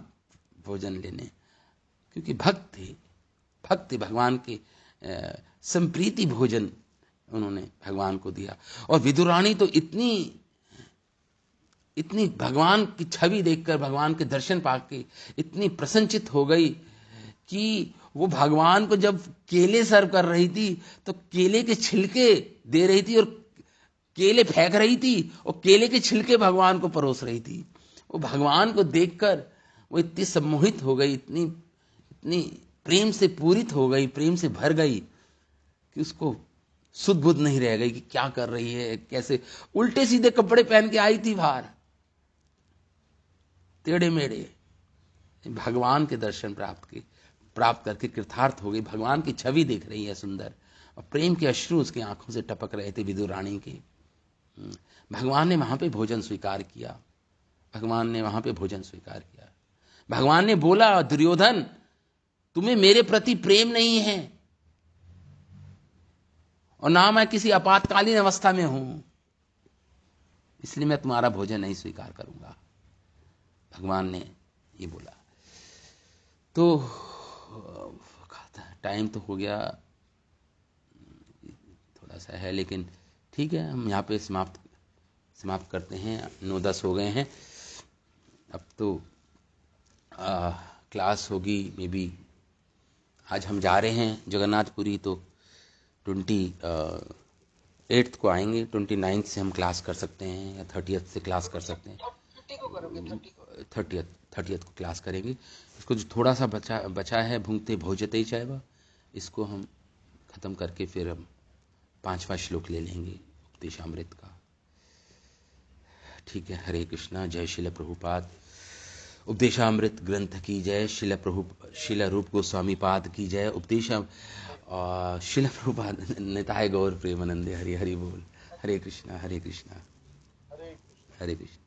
A: भोजन लेने, क्योंकि भक्त भगवान के संप्रीति भोजन उन्होंने भगवान को दिया। और विदुरानी तो इतनी भगवान की छवि देखकर, भगवान के दर्शन पाके इतनी प्रसन्नचित हो गई कि वो भगवान को जब केले सर्व कर रही थी तो केले के छिलके दे रही थी और केले फेंक रही थी, और केले के छिलके भगवान को परोस रही थी। वो भगवान को देखकर वो इतनी सम्मोहित हो गई, इतनी प्रेम से पूरित हो गई, प्रेम से भर गई कि उसको सुध बुध नहीं रह गई कि क्या कर रही है, कैसे। उल्टे सीधे कपड़े पहन के आई थी बाहर, टेढ़े मेढ़े, भगवान के दर्शन प्राप्त करके कृतार्थ हो गई। भगवान की छवि देख रही है सुंदर, और प्रेम के अश्रु उसकी आंखों से टपक रहे थे विदुरानी के। भगवान ने वहां पे भोजन स्वीकार किया, भगवान ने वहां पे भोजन स्वीकार किया। भगवान ने बोला, दुर्योधन तुम्हें मेरे प्रति प्रेम नहीं है, और ना मैं किसी आपातकालीन अवस्था में हूं, इसलिए मैं तुम्हारा भोजन नहीं स्वीकार करूंगा। भगवान ने ये बोला। तो टाइम तो हो गया, थोड़ा सा है, लेकिन ठीक है, हम यहाँ पे समाप्त करते हैं। 9-10 हो गए हैं। अब तो क्लास होगी, मे बी आज हम जा रहे हैं जगन्नाथपुरी, तो 28 को आएंगे। 29 से हम क्लास कर सकते हैं, या 30 से क्लास कर सकते हैं। 30 को क्लास करेंगे। इसको जो थोड़ा सा बचा है, भुंगते भोजते ही चाहेगा, इसको हम खत्म करके फिर हम 5वां श्लोक ले लेंगे उपदेशामृत का। ठीक है। हरे कृष्णा। जय शिल प्रभुपाद। उपदेशामृत ग्रंथ की जय। शिल रूप गोस्वामी पाद की जय। और शिला प्रभुपाद निताय गौर प्रेमानंदे, हरि हरि बोल। हरे कृष्णा हरे कृष्णा
B: हरे कृष्ण।
A: हरे कृष्ण।